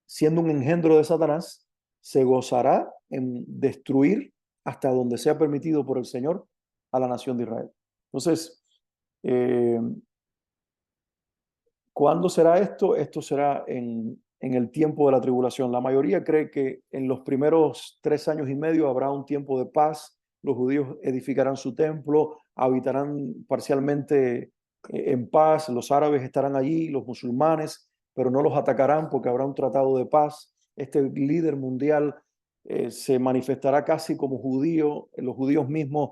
S1: siendo un engendro de Satanás, se gozará en destruir hasta donde sea permitido por el Señor a la nación de Israel. Entonces, eh, ¿cuándo será esto? Esto será en el tiempo de la tribulación. La mayoría cree que en los primeros 3 años y medio habrá un tiempo de paz. Los judíos edificarán su templo, habitarán parcialmente en paz. Los árabes estarán allí, los musulmanes, pero no los atacarán porque habrá un tratado de paz. Este líder mundial se manifestará casi como judío. Los judíos mismos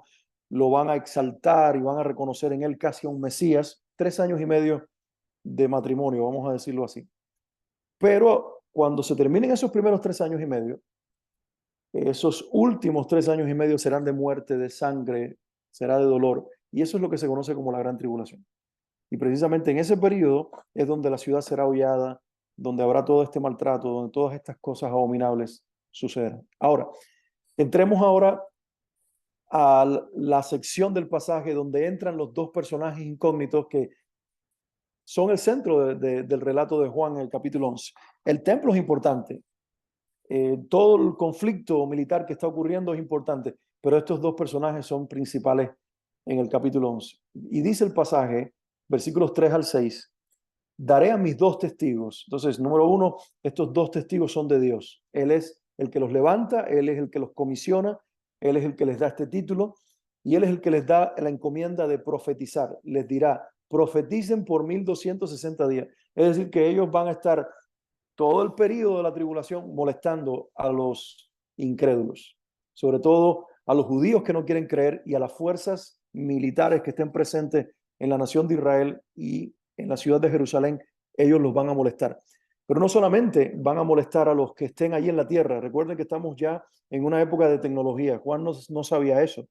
S1: lo van a exaltar y van a reconocer en él casi a un Mesías. 3 años y medio de matrimonio, vamos a decirlo así. Pero cuando se terminen esos primeros 3 años y medio, esos últimos 3 años y medio serán de muerte, de sangre, será de dolor. Y eso es lo que se conoce como la gran tribulación. Y precisamente en ese periodo es donde la ciudad será hollada, donde habrá todo este maltrato, donde todas estas cosas abominables sucederán. Ahora, entremos ahora a la sección del pasaje donde entran los dos personajes incógnitos que son el centro del relato de Juan en el capítulo 11. El templo es importante, todo el conflicto militar que está ocurriendo es importante, pero estos dos personajes son principales en el capítulo 11. Y dice el pasaje, versículos 3 al 6, daré a mis dos testigos. Entonces, número uno, estos dos testigos son de Dios. Él es el que los levanta, Él es el que los comisiona, Él es el que les da este título y Él es el que les da la encomienda de profetizar. Les dirá, profeticen por 1260 días. Es decir, que ellos van a estar todo el periodo de la tribulación molestando a los incrédulos, sobre todo a los judíos que no quieren creer y a las fuerzas militares que estén presentes en la nación de Israel y en la ciudad de Jerusalén. Ellos los van a molestar. Pero no solamente van a molestar a los que estén allí en la tierra. Recuerden que estamos ya en una época de tecnología. Juan no sabía eso,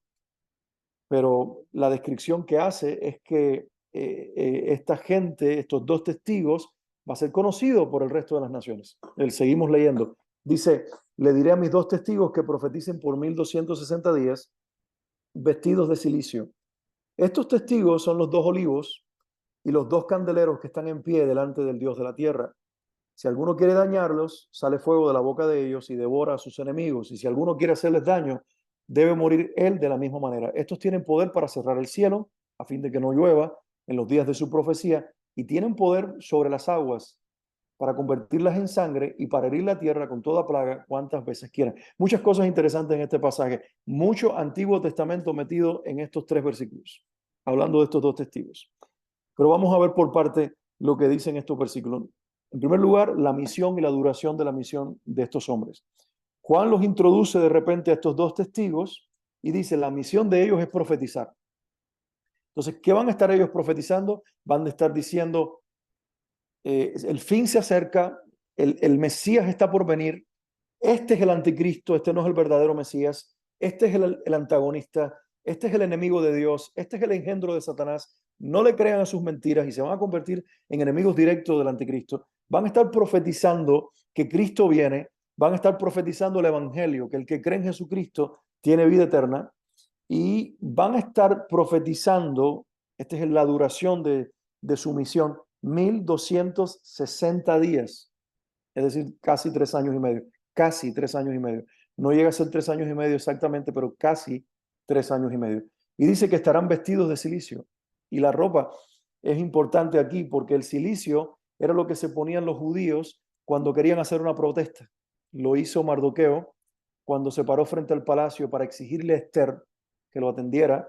S1: pero la descripción que hace es que esta gente, estos dos testigos, va a ser conocido por el resto de las naciones. Seguimos leyendo. Dice, le diré a mis dos testigos que profeticen por 1260 días vestidos de silicio. Estos testigos son los dos olivos y los dos candeleros que están en pie delante del Dios de la tierra. Si alguno quiere dañarlos, sale fuego de la boca de ellos y devora a sus enemigos. Y si alguno quiere hacerles daño, debe morir él de la misma manera. Estos tienen poder para cerrar el cielo, a fin de que no llueva en los días de su profecía, y tienen poder sobre las aguas para convertirlas en sangre y para herir la tierra con toda plaga cuantas veces quieran. Muchas cosas interesantes en este pasaje. Mucho Antiguo Testamento metido en estos 3 versículos, hablando de estos 2 testigos. Pero vamos a ver por parte lo que dicen estos versículos. En primer lugar, la misión y la duración de la misión de estos hombres. Juan los introduce de repente a estos 2 testigos y dice, la misión de ellos es profetizar. Entonces, ¿qué van a estar ellos profetizando? Van a estar diciendo, el fin se acerca, el Mesías está por venir, este es el anticristo, este no es el verdadero Mesías, este es el antagonista, este es el enemigo de Dios, este es el engendro de Satanás. No le crean a sus mentiras y se van a convertir en enemigos directos del anticristo. Van a estar profetizando que Cristo viene, van a estar profetizando el evangelio, que el que cree en Jesucristo tiene vida eterna, y van a estar profetizando, esta es la duración de su misión, 1260 días, es decir, casi 3 años y medio, casi 3 años y medio. No llega a ser 3 años y medio exactamente, pero casi 3 años y medio. Y dice que estarán vestidos de silicio. Y la ropa es importante aquí porque el silicio era lo que se ponían los judíos cuando querían hacer una protesta. Lo hizo Mardoqueo cuando se paró frente al palacio para exigirle a Esther que lo atendiera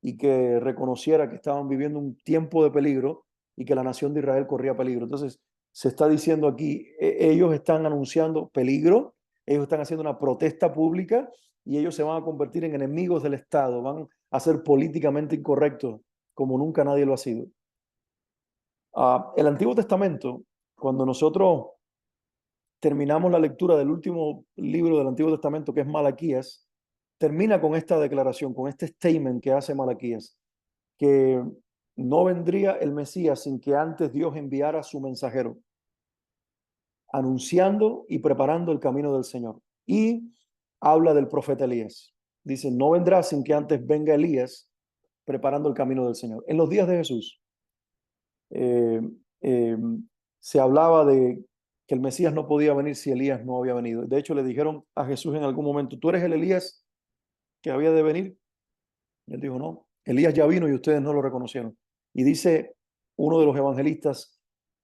S1: y que reconociera que estaban viviendo un tiempo de peligro y que la nación de Israel corría peligro. Entonces, se está diciendo aquí, ellos están anunciando peligro, ellos están haciendo una protesta pública y ellos se van a convertir en enemigos del Estado, van a ser políticamente incorrectos como nunca nadie lo ha sido. El Antiguo Testamento, cuando nosotros terminamos la lectura del último libro del Antiguo Testamento, que es Malaquías, termina con esta declaración, con este statement que hace Malaquías, que no vendría el Mesías sin que antes Dios enviara a su mensajero, anunciando y preparando el camino del Señor. Y habla del profeta Elías. Dice, no vendrá sin que antes venga Elías preparando el camino del Señor. En los días de Jesús eh, eh, se hablaba de que el Mesías no podía venir si Elías no había venido. De hecho, le dijeron a Jesús en algún momento, ¿tú eres el Elías que había de venir? Y él dijo, no, Elías ya vino y ustedes no lo reconocieron. Y dice uno de los evangelistas,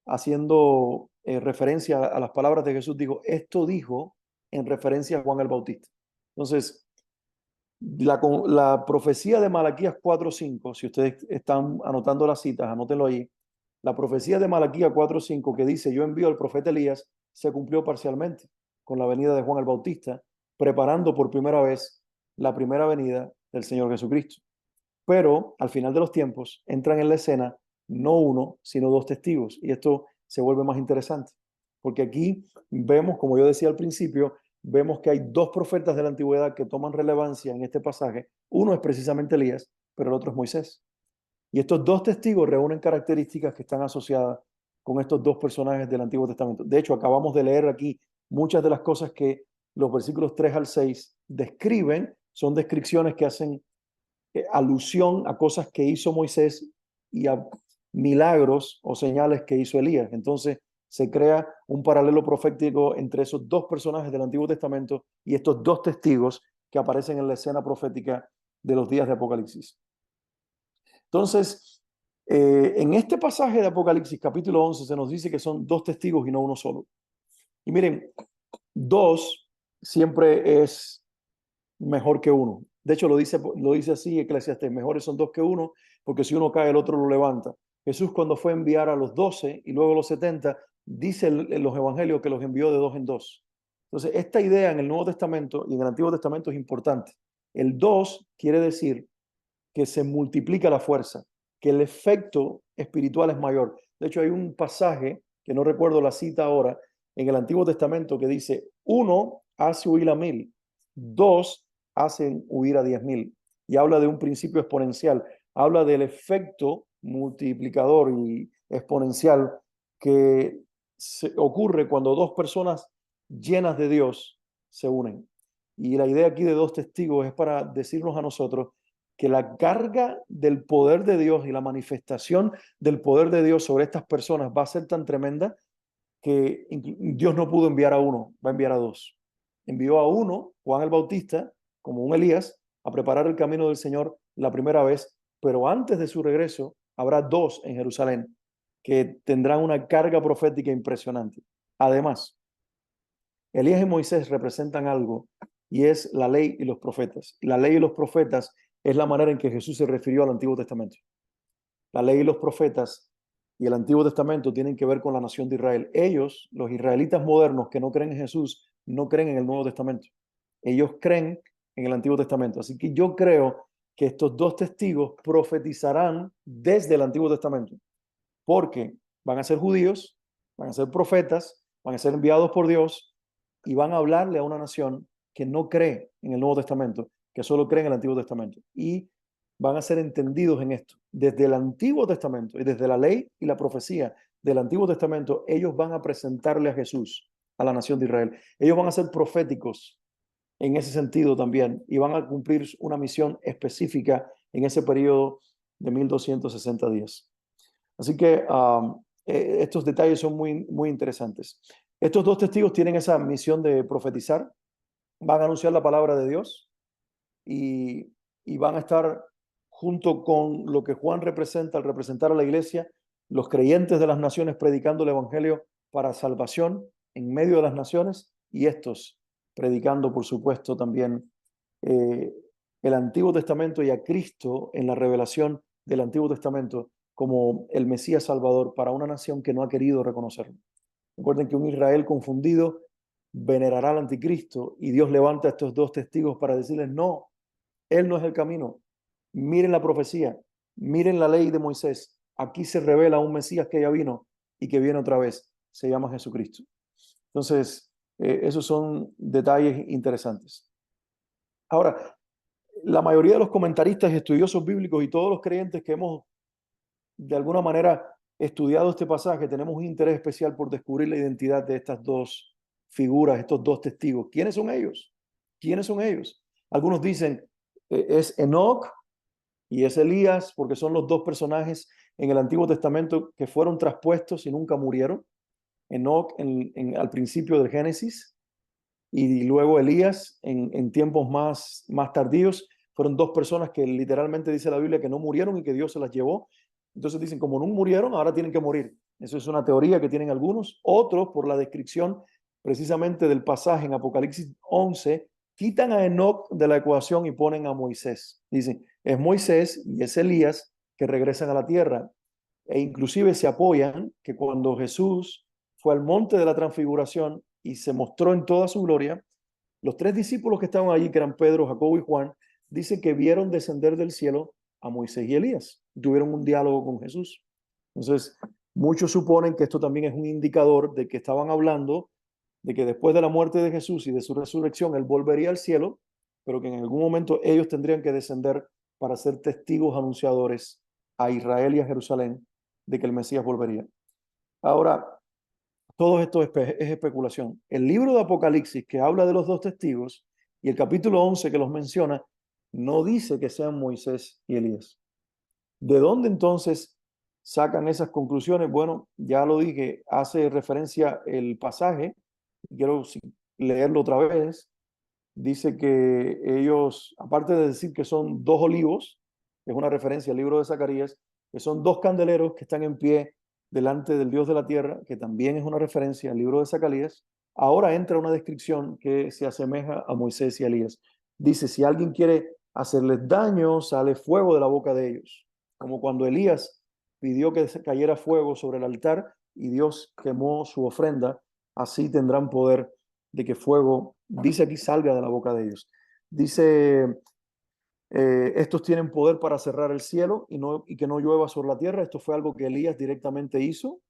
S1: haciendo referencia a las palabras de Jesús, esto dijo en referencia a Juan el Bautista. Entonces, la profecía de Malaquías 4:5, si ustedes están anotando las citas, anótenlo ahí. La profecía de Malaquías 4:5 que dice, yo envío al profeta Elías, se cumplió parcialmente con la venida de Juan el Bautista, preparando por primera vez la primera venida del Señor Jesucristo. Pero al final de los tiempos entran en la escena no uno, sino 2 testigos. Y esto se vuelve más interesante, porque aquí vemos, como yo decía al principio, vemos que hay 2 profetas de la antigüedad que toman relevancia en este pasaje. Uno es precisamente Elías, pero el otro es Moisés. Y estos 2 testigos reúnen características que están asociadas con estos 2 personajes del Antiguo Testamento. De hecho, acabamos de leer aquí muchas de las cosas que los versículos 3 al 6 describen, son descripciones que hacen alusión a cosas que hizo Moisés y a milagros o señales que hizo Elías. Entonces se crea un paralelo profético entre esos 2 personajes del Antiguo Testamento y estos 2 testigos que aparecen en la escena profética de los días de Apocalipsis. Entonces, en este pasaje de Apocalipsis, capítulo 11, se nos dice que son 2 testigos y no uno solo. Y miren, 2 siempre es mejor que uno. De hecho, lo dice así Eclesiastés, mejores son 2 que uno, porque si uno cae, el otro lo levanta. Jesús, cuando fue a enviar a los 12 y luego a los 70, dice en los evangelios que los envió de 2 en 2. Entonces, esta idea en el Nuevo Testamento y en el Antiguo Testamento es importante. El 2 quiere decir que se multiplica la fuerza, que el efecto espiritual es mayor. De hecho, hay un pasaje, que no recuerdo la cita ahora, en el Antiguo Testamento que dice, 1 hace huir a 1000, 2 hacen huir a 10,000. Y habla de un principio exponencial, habla del efecto multiplicador y exponencial que ocurre cuando 2 personas llenas de Dios se unen. Y la idea aquí de 2 testigos es para decirnos a nosotros que la carga del poder de Dios y la manifestación del poder de Dios sobre estas personas va a ser tan tremenda que Dios no pudo enviar a uno, va a enviar a 2. Envió a uno, Juan el Bautista, como un Elías, a preparar el camino del Señor la primera vez, pero antes de su regreso habrá dos en Jerusalén que tendrán una carga profética impresionante. Además, Elías y Moisés representan algo y es la ley y los profetas. La ley y los profetas es la manera en que Jesús se refirió al Antiguo Testamento. La ley y los profetas y el Antiguo Testamento tienen que ver con la nación de Israel. Ellos, los israelitas modernos que no creen en Jesús, no creen en el Nuevo Testamento. Ellos creen en el Antiguo Testamento. Así que yo creo que estos dos testigos profetizarán desde el Antiguo Testamento, porque van a ser judíos, van a ser profetas, van a ser enviados por Dios y van a hablarle a una nación que no cree en el Nuevo Testamento, que solo cree en el Antiguo Testamento. Y van a ser entendidos en esto. Desde el Antiguo Testamento y desde la ley y la profecía del Antiguo Testamento, ellos van a presentarle a Jesús a la nación de Israel. Ellos van a ser proféticos en ese sentido también y van a cumplir una misión específica en ese periodo de 1260 días. Así que estos detalles son muy interesantes. Estos dos testigos tienen esa misión de profetizar, van a anunciar la palabra de Dios y van a estar junto con lo que Juan representa al representar a la iglesia, los creyentes de las naciones predicando el evangelio para salvación en medio de las naciones y estos predicando, por supuesto, también el Antiguo Testamento y a Cristo en la revelación del Antiguo Testamento como el Mesías Salvador para una nación que no ha querido reconocerlo. Recuerden que un Israel confundido venerará al anticristo y Dios levanta a estos dos testigos para decirles, no, él no es el camino. Miren la profecía, miren la ley de Moisés. Aquí se revela un Mesías que ya vino y que viene otra vez. Se llama Jesucristo. Entonces, esos son detalles interesantes. Ahora, la mayoría de los comentaristas y estudiosos bíblicos y todos los creyentes que hemos de alguna manera estudiado este pasaje, tenemos un interés especial por descubrir la identidad de estas dos figuras, estos dos testigos. ¿Quiénes son ellos? ¿Quiénes son ellos? Algunos dicen es Enoc y es Elías, porque son los dos personajes en el Antiguo Testamento que fueron traspuestos y nunca murieron. Enoc al principio del Génesis y luego Elías en tiempos más tardíos. Fueron dos personas que literalmente dice la Biblia que no murieron y que Dios se las llevó. Entonces dicen, como no murieron, ahora tienen que morir. Eso es una teoría que tienen algunos. Otros, por la descripción precisamente del pasaje en Apocalipsis 11, quitan a Enoc de la ecuación y ponen a Moisés. Dicen, es Moisés y es Elías que regresan a la tierra. E inclusive se apoyan que cuando Jesús fue al monte de la transfiguración y se mostró en toda su gloria, los tres discípulos que estaban allí, que eran Pedro, Jacobo y Juan, dicen que vieron descender del cielo a Moisés y Elías. Tuvieron un diálogo con Jesús. Entonces, muchos suponen que esto también es un indicador de que estaban hablando de que después de la muerte de Jesús y de su resurrección, él volvería al cielo, pero que en algún momento ellos tendrían que descender para ser testigos anunciadores a Israel y a Jerusalén de que el Mesías volvería. Ahora, todo esto es especulación. El libro de Apocalipsis, que habla de los dos testigos, y el capítulo 11 que los menciona, no dice que sean Moisés y Elías. ¿De dónde entonces sacan esas conclusiones? Bueno, ya lo dije, hace referencia el pasaje, quiero leerlo otra vez. Dice que ellos, aparte de decir que son dos olivos, que es una referencia al libro de Zacarías, que son dos candeleros que están en pie delante del Dios de la tierra, que también es una referencia al libro de Zacarías, ahora entra una descripción que se asemeja a Moisés y a Elías. Dice, si alguien quiere hacerles daño, sale fuego de la boca de ellos, como cuando Elías pidió que cayera fuego sobre el altar y Dios quemó su ofrenda, así tendrán poder de que fuego, dice aquí, salga de la boca de ellos. Dice, estos tienen poder para cerrar el cielo y que no llueva sobre la tierra. Esto fue algo que Elías directamente hizo.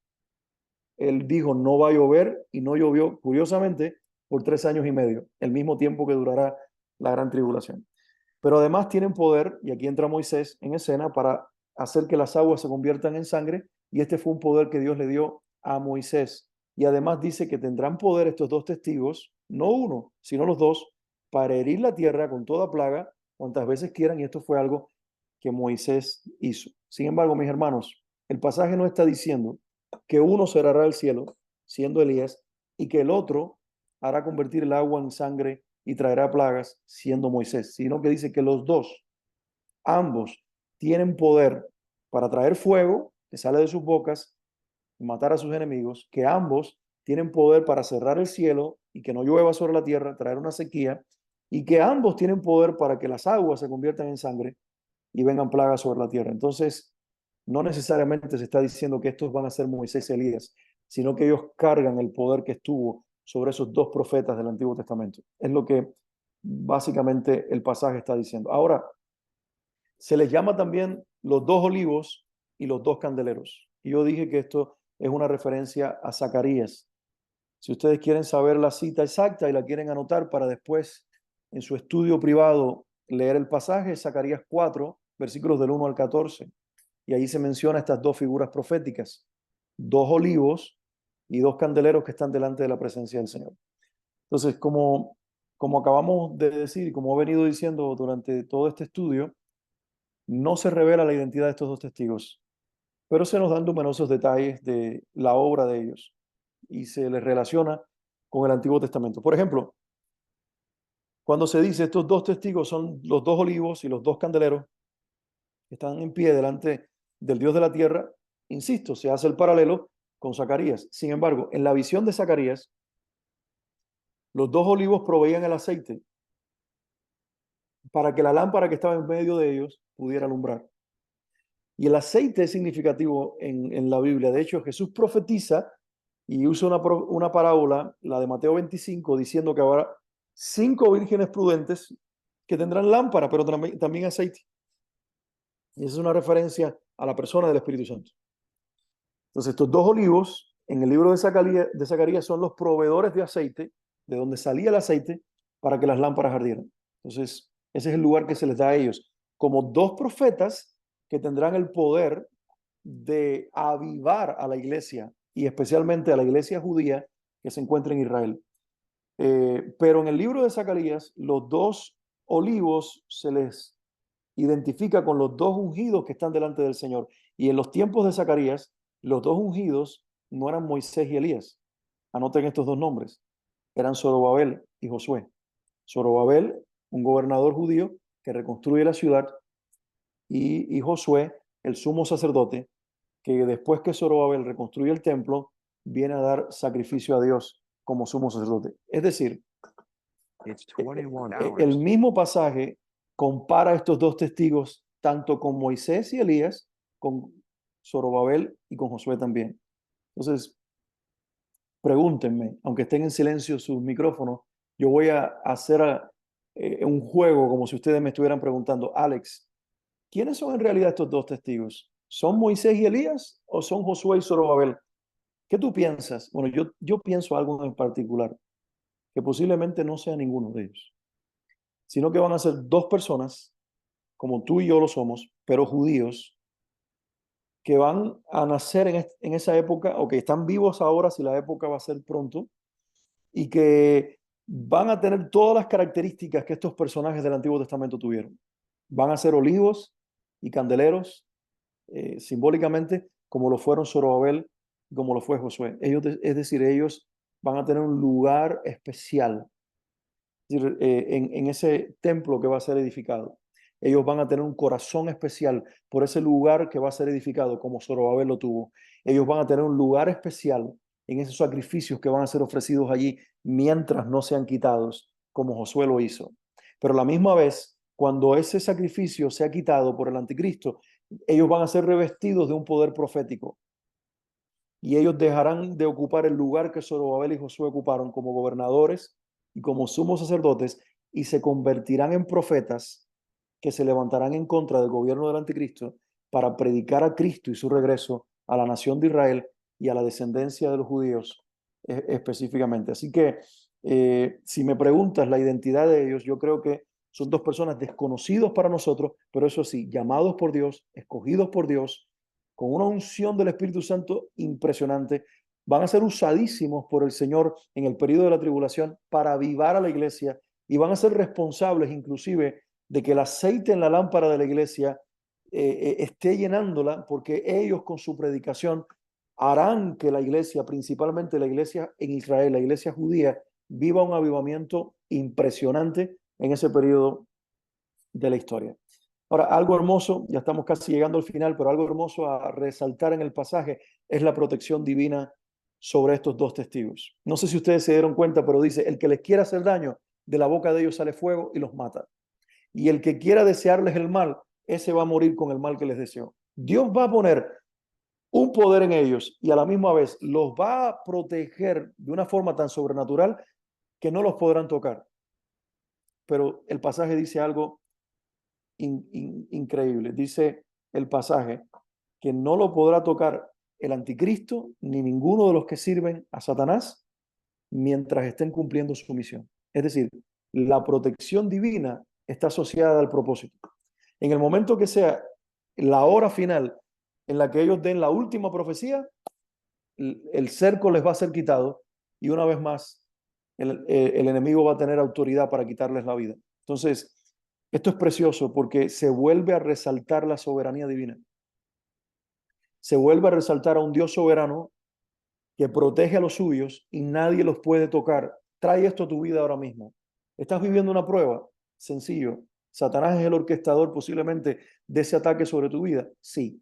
S1: Él dijo, no va a llover y no llovió, curiosamente, por 3 años y medio, el mismo tiempo que durará la gran tribulación. Pero además tienen poder, y aquí entra Moisés en escena, para hacer que las aguas se conviertan en sangre, y este fue un poder que Dios le dio a Moisés. Y además dice que tendrán poder estos dos testigos, no uno, sino los dos, para herir la tierra con toda plaga, cuantas veces quieran, y esto fue algo que Moisés hizo. Sin embargo, mis hermanos, el pasaje no está diciendo que uno cerrará el cielo, siendo Elías, y que el otro hará convertir el agua en sangre, y traerá plagas, siendo Moisés, sino que dice que los dos, ambos, tienen poder para traer fuego que sale de sus bocas y matar a sus enemigos, que ambos tienen poder para cerrar el cielo y que no llueva sobre la tierra, traer una sequía, y que ambos tienen poder para que las aguas se conviertan en sangre y vengan plagas sobre la tierra. Entonces, no necesariamente se está diciendo que estos van a ser Moisés y Elías, sino que ellos cargan el poder que estuvo sobre esos dos profetas del Antiguo Testamento. Es lo que básicamente el pasaje está diciendo. Ahora, se les llama también los dos olivos y los dos candeleros. Y yo dije que esto es una referencia a Zacarías. Si ustedes quieren saber la cita exacta y la quieren anotar para después, en su estudio privado, leer el pasaje, Zacarías 4, versículos del 1 al 14. Y ahí se menciona estas dos figuras proféticas, dos olivos y dos candeleros que están delante de la presencia del Señor. Entonces, como acabamos de decir y como he venido diciendo durante todo este estudio, no se revela la identidad de estos dos testigos, pero se nos dan numerosos detalles de la obra de ellos y se les relaciona con el Antiguo Testamento. Por ejemplo, cuando se dice estos dos testigos son los dos olivos y los dos candeleros que están en pie delante del Dios de la tierra, insisto, se hace el paralelo con Zacarías. Sin embargo, en la visión de Zacarías, los dos olivos proveían el aceite para que la lámpara que estaba en medio de ellos pudiera alumbrar. Y el aceite es significativo en la Biblia. De hecho, Jesús profetiza y usa una parábola, la de Mateo 25, diciendo que habrá 5 vírgenes prudentes que tendrán lámpara, pero también aceite. Y esa es una referencia a la persona del Espíritu Santo. Entonces, estos dos olivos en el libro de Zacarías son los proveedores de aceite, de donde salía el aceite para que las lámparas ardieran. Entonces, ese es el lugar que se les da a ellos, como dos profetas que tendrán el poder de avivar a la iglesia y especialmente a la iglesia judía que se encuentra en Israel. Pero en el libro de Zacarías, los dos olivos se les identifica con los dos ungidos que están delante del Señor. Y en los tiempos de Zacarías, los dos ungidos no eran Moisés y Elías. Anoten estos dos nombres. Eran Zorobabel y Josué. Zorobabel, un gobernador judío que reconstruye la ciudad, y Josué, el sumo sacerdote, que después que Zorobabel reconstruye el templo, viene a dar sacrificio a Dios como sumo sacerdote. Es decir, el mismo pasaje compara a estos dos testigos tanto con Moisés y Elías, con Zorobabel y con Josué también. Entonces, pregúntenme, aunque estén en silencio sus micrófonos, yo voy a hacer un juego como si ustedes me estuvieran preguntando, Alex, ¿quiénes son en realidad estos dos testigos? ¿Son Moisés y Elías o son Josué y Zorobabel? ¿Qué tú piensas? Bueno, yo pienso algo en particular, que posiblemente no sea ninguno de ellos, sino que van a ser dos personas, como tú y yo lo somos, pero judíos, que van a nacer en esa época, o que están vivos ahora, si la época va a ser pronto, y que van a tener todas las características que estos personajes del Antiguo Testamento tuvieron. Van a ser olivos y candeleros, simbólicamente, como lo fueron Zorobabel, como lo fue Josué. Es decir, ellos van a tener un lugar especial en ese templo que va a ser edificado. Ellos van a tener un corazón especial por ese lugar que va a ser edificado, como Zorobabel lo tuvo. Ellos van a tener un lugar especial en esos sacrificios que van a ser ofrecidos allí mientras no sean quitados, como Josué lo hizo. Pero a la misma vez, cuando ese sacrificio sea quitado por el anticristo, ellos van a ser revestidos de un poder profético. Y ellos dejarán de ocupar el lugar que Zorobabel y Josué ocuparon como gobernadores y como sumos sacerdotes, y se convertirán en profetas que se levantarán en contra del gobierno del anticristo para predicar a Cristo y su regreso a la nación de Israel y a la descendencia de los judíos específicamente. Así que si me preguntas la identidad de ellos, yo creo que son dos personas desconocidos para nosotros, pero eso sí, llamados por Dios, escogidos por Dios, con una unción del Espíritu Santo impresionante, van a ser usadísimos por el Señor en el periodo de la tribulación para avivar a la iglesia, y van a ser responsables inclusive de que el aceite en la lámpara de la iglesia esté llenándola, porque ellos con su predicación harán que la iglesia, principalmente la iglesia en Israel, la iglesia judía, viva un avivamiento impresionante en ese periodo de la historia. Ahora, algo hermoso, ya estamos casi llegando al final, pero algo hermoso a resaltar en el pasaje es la protección divina sobre estos dos testigos. No sé si ustedes se dieron cuenta, pero dice, el que les quiera hacer daño, de la boca de ellos sale fuego y los mata. Y el que quiera desearles el mal, ese va a morir con el mal que les deseó. Dios va a poner un poder en ellos y a la misma vez los va a proteger de una forma tan sobrenatural que no los podrán tocar. Pero el pasaje dice algo increíble. Dice el pasaje que no lo podrá tocar el anticristo ni ninguno de los que sirven a Satanás mientras estén cumpliendo su misión. Es decir, la protección divina está asociada al propósito. En el momento que sea la hora final en la que ellos den la última profecía, el cerco les va a ser quitado y una vez más el enemigo va a tener autoridad para quitarles la vida. Entonces, esto es precioso porque se vuelve a resaltar la soberanía divina. Se vuelve a resaltar a un Dios soberano que protege a los suyos y nadie los puede tocar. Trae esto a tu vida ahora mismo. ¿Estás viviendo una prueba? Sencillo. ¿Satanás es el orquestador posiblemente de ese ataque sobre tu vida? Sí.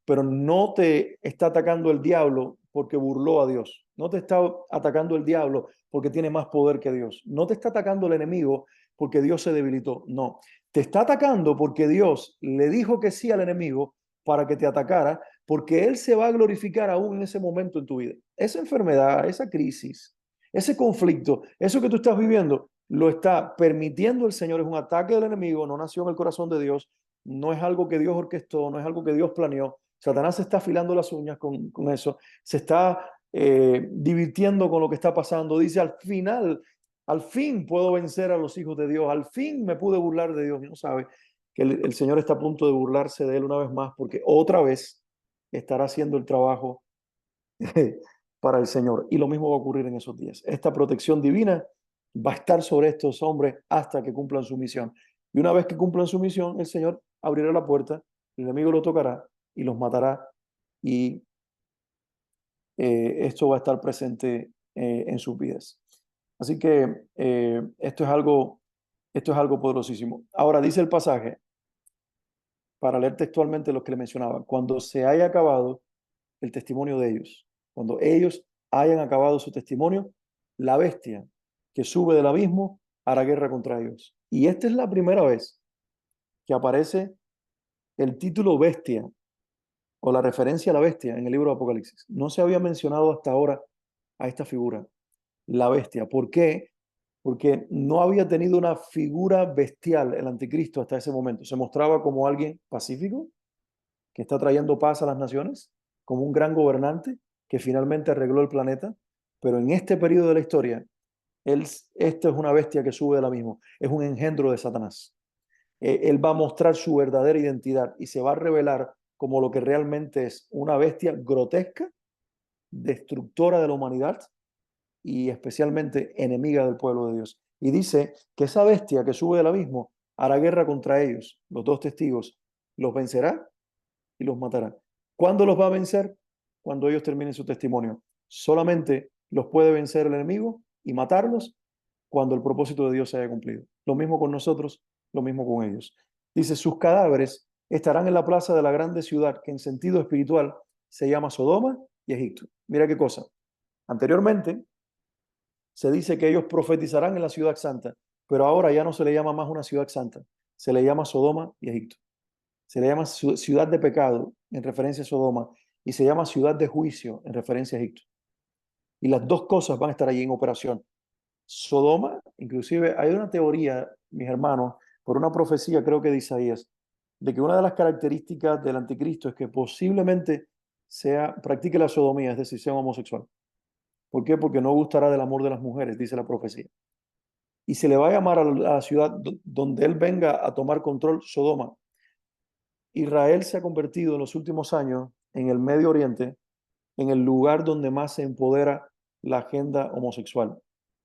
S1: Pero no te está atacando el diablo porque burló a Dios. No te está atacando el diablo porque tiene más poder que Dios. No te está atacando el enemigo porque Dios se debilitó. No. Te está atacando porque Dios le dijo que sí al enemigo para que te atacara, porque Él se va a glorificar aún en ese momento en tu vida. Esa enfermedad, esa crisis, ese conflicto, eso que tú estás viviendo, lo está permitiendo el Señor. Es un ataque del enemigo, no nació en el corazón de Dios, no es algo que Dios orquestó, no es algo que Dios planeó. Satanás se está afilando las uñas con eso, se está divirtiendo con lo que está pasando. Dice, al fin puedo vencer a los hijos de Dios, al fin me pude burlar de Dios. Y no sabe que el Señor está a punto de burlarse de él una vez más, porque otra vez estará haciendo el trabajo para el Señor. Y lo mismo va a ocurrir en esos días. Esta protección divina va a estar sobre estos hombres hasta que cumplan su misión. Y una vez que cumplan su misión, el Señor abrirá la puerta, el enemigo lo tocará y los matará. Y esto va a estar presente en sus vidas. Así que esto es algo poderosísimo. Ahora dice el pasaje, para leer textualmente lo que le mencionaba, cuando se haya acabado el testimonio de ellos, cuando ellos hayan acabado su testimonio, la bestia que sube del abismo hará guerra contra ellos. Y esta es la primera vez que aparece el título bestia o la referencia a la bestia en el libro de Apocalipsis. No se había mencionado hasta ahora a esta figura, la bestia. ¿Por qué? Porque no había tenido una figura bestial el anticristo hasta ese momento. Se mostraba como alguien pacífico, que está trayendo paz a las naciones, como un gran gobernante que finalmente arregló el planeta, pero en este periodo de la historia, esto es una bestia que sube del abismo, es un engendro de Satanás. Él va a mostrar su verdadera identidad y se va a revelar como lo que realmente es una bestia grotesca, destructora de la humanidad y especialmente enemiga del pueblo de Dios. Y dice que esa bestia que sube del abismo hará guerra contra ellos, los dos testigos, los vencerá y los matará. ¿Cuándo los va a vencer? Cuando ellos terminen su testimonio. Solamente los puede vencer el enemigo y matarlos cuando el propósito de Dios se haya cumplido. Lo mismo con nosotros, lo mismo con ellos. Dice, sus cadáveres estarán en la plaza de la grande ciudad, que en sentido espiritual se llama Sodoma y Egipto. Mira qué cosa. Anteriormente se dice que ellos profetizarán en la ciudad santa, pero ahora ya no se le llama más una ciudad santa, se le llama Sodoma y Egipto. Se le llama ciudad de pecado en referencia a Sodoma y se llama ciudad de juicio en referencia a Egipto. Y las dos cosas van a estar allí en operación. Sodoma, inclusive hay una teoría, mis hermanos, por una profecía creo que de Isaías, de que una de las características del anticristo es que posiblemente practique la sodomía, es decir, sea homosexual. ¿Por qué? Porque no gustará del amor de las mujeres, dice la profecía. Y se le va a llamar a la ciudad donde él venga a tomar control, Sodoma. Israel se ha convertido en los últimos años en el Medio Oriente en el lugar donde más se empodera la agenda homosexual.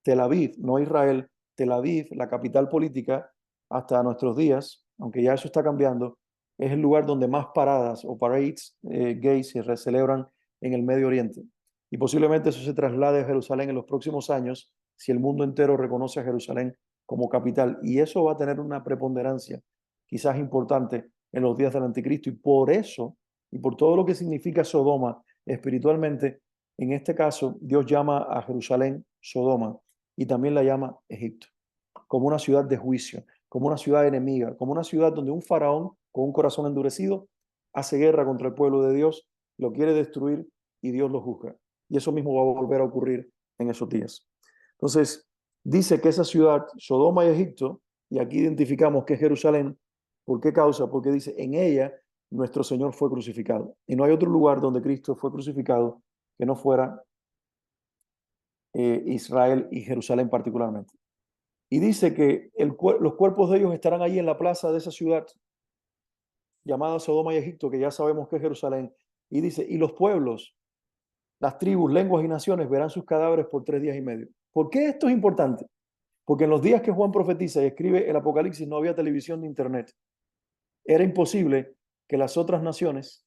S1: Tel Aviv, no Israel, Tel Aviv, la capital política, hasta nuestros días, aunque ya eso está cambiando, es el lugar donde más paradas o parades gays se celebran en el Medio Oriente. Y posiblemente eso se traslade a Jerusalén en los próximos años, si el mundo entero reconoce a Jerusalén como capital. Y eso va a tener una preponderancia quizás importante en los días del anticristo. Y por eso, y por todo lo que significa Sodoma espiritualmente, en este caso Dios llama a Jerusalén Sodoma y también la llama Egipto, como una ciudad de juicio, como una ciudad enemiga, como una ciudad donde un faraón con un corazón endurecido hace guerra contra el pueblo de Dios, lo quiere destruir y Dios lo juzga. Y eso mismo va a volver a ocurrir en esos días. Entonces, dice que esa ciudad, Sodoma y Egipto, y aquí identificamos que es Jerusalén, ¿por qué causa? Porque dice, en ella nuestro Señor fue crucificado. Y no hay otro lugar donde Cristo fue crucificado que no fuera Israel y Jerusalén particularmente. Y dice que los cuerpos de ellos estarán allí en la plaza de esa ciudad llamada Sodoma y Egipto, que ya sabemos que es Jerusalén. Y dice, y los pueblos, las tribus, lenguas y naciones verán sus cadáveres por 3 días y medio. ¿Por qué esto es importante? Porque en los días que Juan profetiza y escribe el Apocalipsis no había televisión ni internet. Era imposible que las otras naciones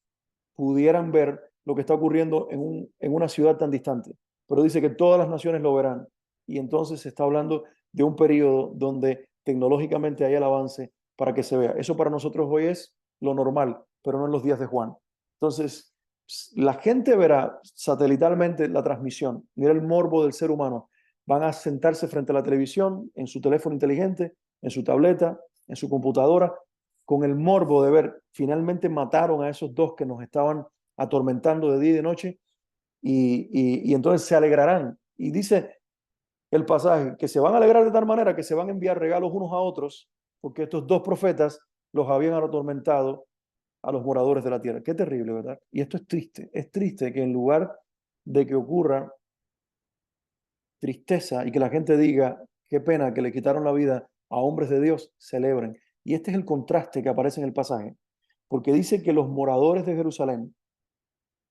S1: pudieran ver lo que está ocurriendo en una ciudad tan distante. Pero dice que todas las naciones lo verán. Y entonces se está hablando de un periodo donde tecnológicamente hay el avance para que se vea. Eso para nosotros hoy es lo normal, pero no en los días de Juan. Entonces, la gente verá satelitalmente la transmisión. Mira el morbo del ser humano. Van a sentarse frente a la televisión, en su teléfono inteligente, en su tableta, en su computadora, con el morbo de ver, finalmente mataron a esos dos que nos estaban atormentando de día y de noche, y entonces se alegrarán. Y dice el pasaje que se van a alegrar de tal manera que se van a enviar regalos unos a otros, porque estos dos profetas los habían atormentado a los moradores de la tierra. Qué terrible, ¿verdad? Y esto es triste que en lugar de que ocurra tristeza y que la gente diga, qué pena que le quitaron la vida a hombres de Dios, celebren. Y este es el contraste que aparece en el pasaje, porque dice que los moradores de Jerusalén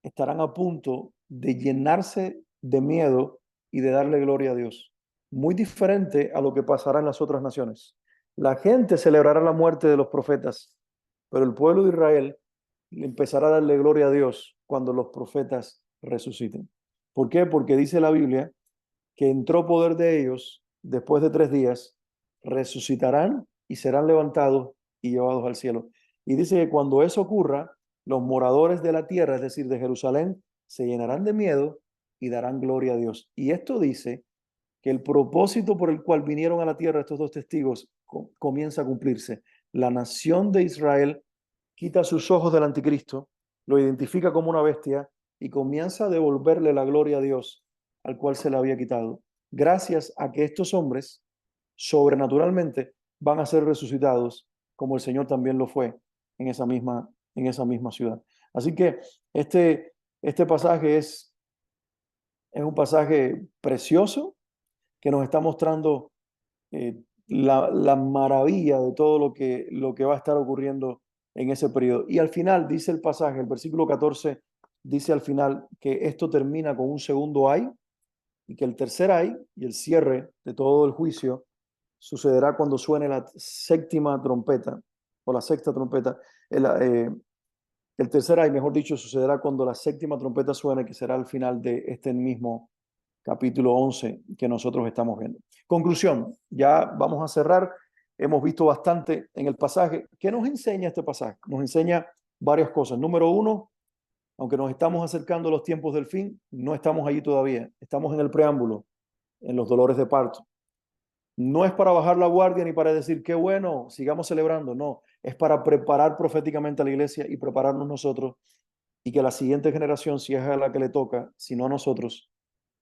S1: estarán a punto de llenarse de miedo y de darle gloria a Dios. Muy diferente a lo que pasará en las otras naciones. La gente celebrará la muerte de los profetas, pero el pueblo de Israel empezará a darle gloria a Dios cuando los profetas resuciten. ¿Por qué? Porque dice la Biblia que entró poder de ellos después de 3 días, resucitarán y serán levantados y llevados al cielo. Y dice que cuando eso ocurra, los moradores de la tierra, es decir, de Jerusalén, se llenarán de miedo y darán gloria a Dios. Y esto dice que el propósito por el cual vinieron a la tierra estos dos testigos comienza a cumplirse. La nación de Israel quita sus ojos del anticristo, lo identifica como una bestia y comienza a devolverle la gloria a Dios al cual se le había quitado, gracias a que estos hombres sobrenaturalmente van a ser resucitados, como el Señor también lo fue en esa misma ciudad. Así que este pasaje es un pasaje precioso que nos está mostrando la maravilla de todo lo que va a estar ocurriendo en ese periodo. Y al final dice el pasaje, el versículo 14, dice al final que esto termina con un segundo ay, y que el tercer ay y el cierre de todo el juicio sucederá cuando suene la séptima trompeta o la sexta trompeta. El tercer ay, mejor dicho, sucederá cuando la séptima trompeta suene, que será al final de este mismo capítulo 11 que nosotros estamos viendo. Conclusión, ya vamos a cerrar. Hemos visto bastante en el pasaje. ¿Qué nos enseña este pasaje? Nos enseña varias cosas. Número uno, aunque nos estamos acercando a los tiempos del fin, no estamos allí todavía. Estamos en el preámbulo, en los dolores de parto. No es para bajar la guardia ni para decir, qué bueno, sigamos celebrando. No, es para preparar proféticamente a la iglesia y prepararnos nosotros y que la siguiente generación, si es a la que le toca, si no a nosotros,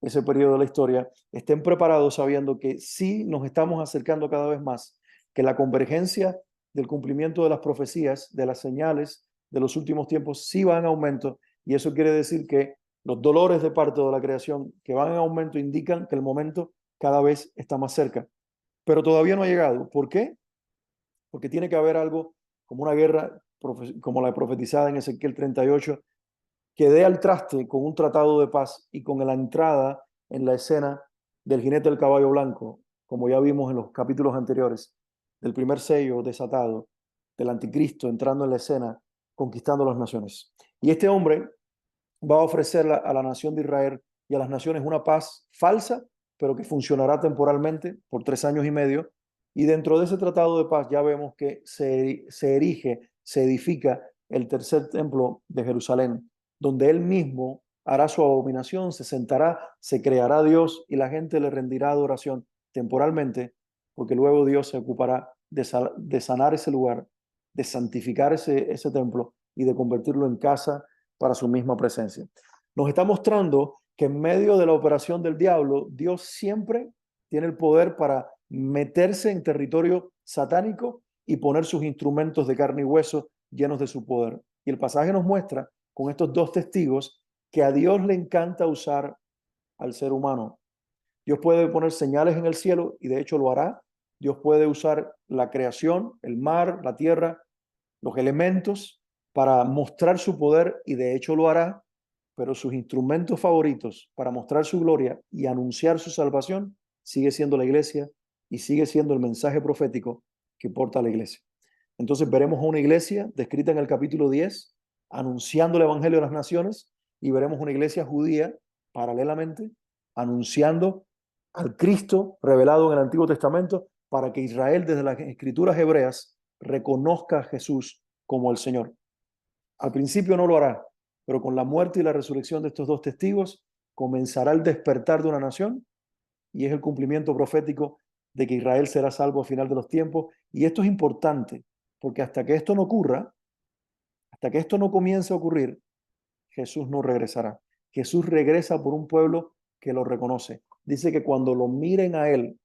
S1: ese periodo de la historia, estén preparados sabiendo que sí nos estamos acercando cada vez más, que la convergencia del cumplimiento de las profecías, de las señales de los últimos tiempos, sí va en aumento, y eso quiere decir que los dolores de parte de la creación que van en aumento indican que el momento cada vez está más cerca, pero todavía no ha llegado. ¿Por qué? Porque tiene que haber algo como una guerra, como la profetizada en Ezequiel 38, que dé al traste con un tratado de paz y con la entrada en la escena del jinete del caballo blanco, como ya vimos en los capítulos anteriores, del primer sello desatado, del anticristo entrando en la escena, conquistando las naciones. Y este hombre va a ofrecer a la nación de Israel y a las naciones una paz falsa, pero que funcionará temporalmente por 3 años y medio, Y dentro de ese tratado de paz ya vemos que se erige, se edifica el tercer templo de Jerusalén, donde él mismo hará su abominación, se sentará, se creará Dios y la gente le rendirá adoración temporalmente, porque luego Dios se ocupará de sanar ese lugar, de santificar ese templo y de convertirlo en casa para su misma presencia. Nos está mostrando que en medio de la operación del diablo, Dios siempre tiene el poder para meterse en territorio satánico y poner sus instrumentos de carne y hueso llenos de su poder. Y el pasaje nos muestra con estos dos testigos que a Dios le encanta usar al ser humano. Dios puede poner señales en el cielo y de hecho lo hará. Dios puede usar la creación, el mar, la tierra, los elementos para mostrar su poder y de hecho lo hará, pero sus instrumentos favoritos para mostrar su gloria y anunciar su salvación sigue siendo la iglesia y sigue siendo el mensaje profético que porta la iglesia. Entonces veremos a una iglesia descrita en el capítulo 10 anunciando el evangelio de las naciones y veremos una iglesia judía paralelamente anunciando al Cristo revelado en el Antiguo Testamento para que Israel desde las escrituras hebreas reconozca a Jesús como el Señor. Al principio no lo hará, pero con la muerte y la resurrección de estos dos testigos comenzará el despertar de una nación y es el cumplimiento profético de que Israel será salvo al final de los tiempos. Y esto es importante, porque hasta que esto no ocurra, hasta que esto no comience a ocurrir, Jesús no regresará. Jesús regresa por un pueblo que lo reconoce. Dice que cuando lo miren a él,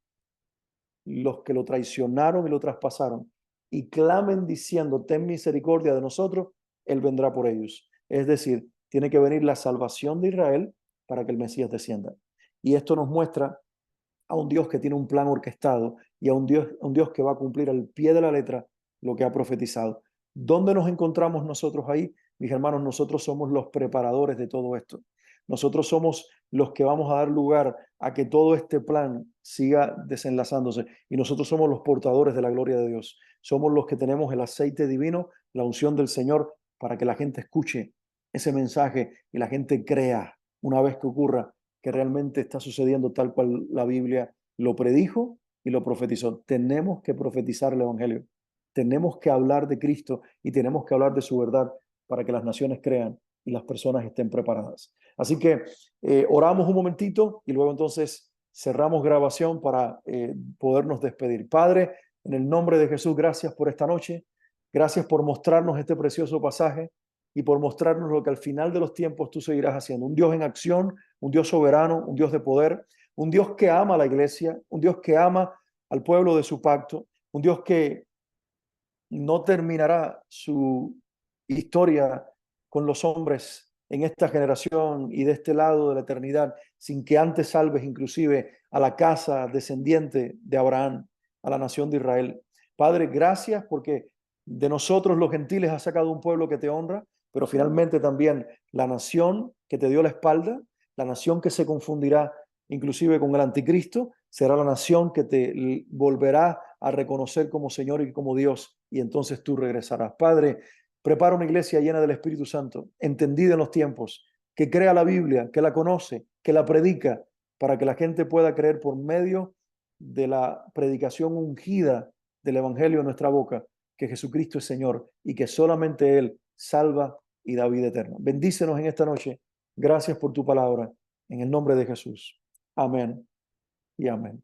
S1: los que lo traicionaron y lo traspasaron, y clamen diciendo, ten misericordia de nosotros, él vendrá por ellos. Es decir, tiene que venir la salvación de Israel para que el Mesías descienda. Y esto nos muestra a un Dios que tiene un plan orquestado y a un Dios que va a cumplir al pie de la letra lo que ha profetizado. ¿Dónde nos encontramos nosotros ahí? Mis hermanos, nosotros somos los preparadores de todo esto. Nosotros somos los que vamos a dar lugar a que todo este plan siga desenlazándose y nosotros somos los portadores de la gloria de Dios. Somos los que tenemos el aceite divino, la unción del Señor para que la gente escuche ese mensaje y la gente crea una vez que ocurra que realmente está sucediendo tal cual la Biblia lo predijo y lo profetizó. Tenemos que profetizar el Evangelio. Tenemos que hablar de Cristo y tenemos que hablar de su verdad para que las naciones crean y las personas estén preparadas. Así que oramos un momentito y luego entonces cerramos grabación para podernos despedir. Padre, en el nombre de Jesús, gracias por esta noche. Gracias por mostrarnos este precioso pasaje y por mostrarnos lo que al final de los tiempos tú seguirás haciendo. Un Dios en acción, un Dios soberano, un Dios de poder, un Dios que ama a la iglesia, un Dios que ama al pueblo de su pacto, un Dios que no terminará su historia con los hombres en esta generación y de este lado de la eternidad, sin que antes salves inclusive a la casa descendiente de Abraham, a la nación de Israel. Padre, gracias porque de nosotros los gentiles has sacado un pueblo que te honra, pero finalmente también la nación que te dio la espalda, la nación que se confundirá inclusive con el anticristo, será la nación que te volverá a reconocer como Señor y como Dios, y entonces tú regresarás. Padre, prepara una iglesia llena del Espíritu Santo, entendida en los tiempos, que crea la Biblia, que la conoce, que la predica, para que la gente pueda creer por medio de la predicación ungida del Evangelio en nuestra boca, que Jesucristo es Señor y que solamente Él salva y da vida eterna. Bendícenos en esta noche. Gracias por tu palabra. En el nombre de Jesús. Amén y amén.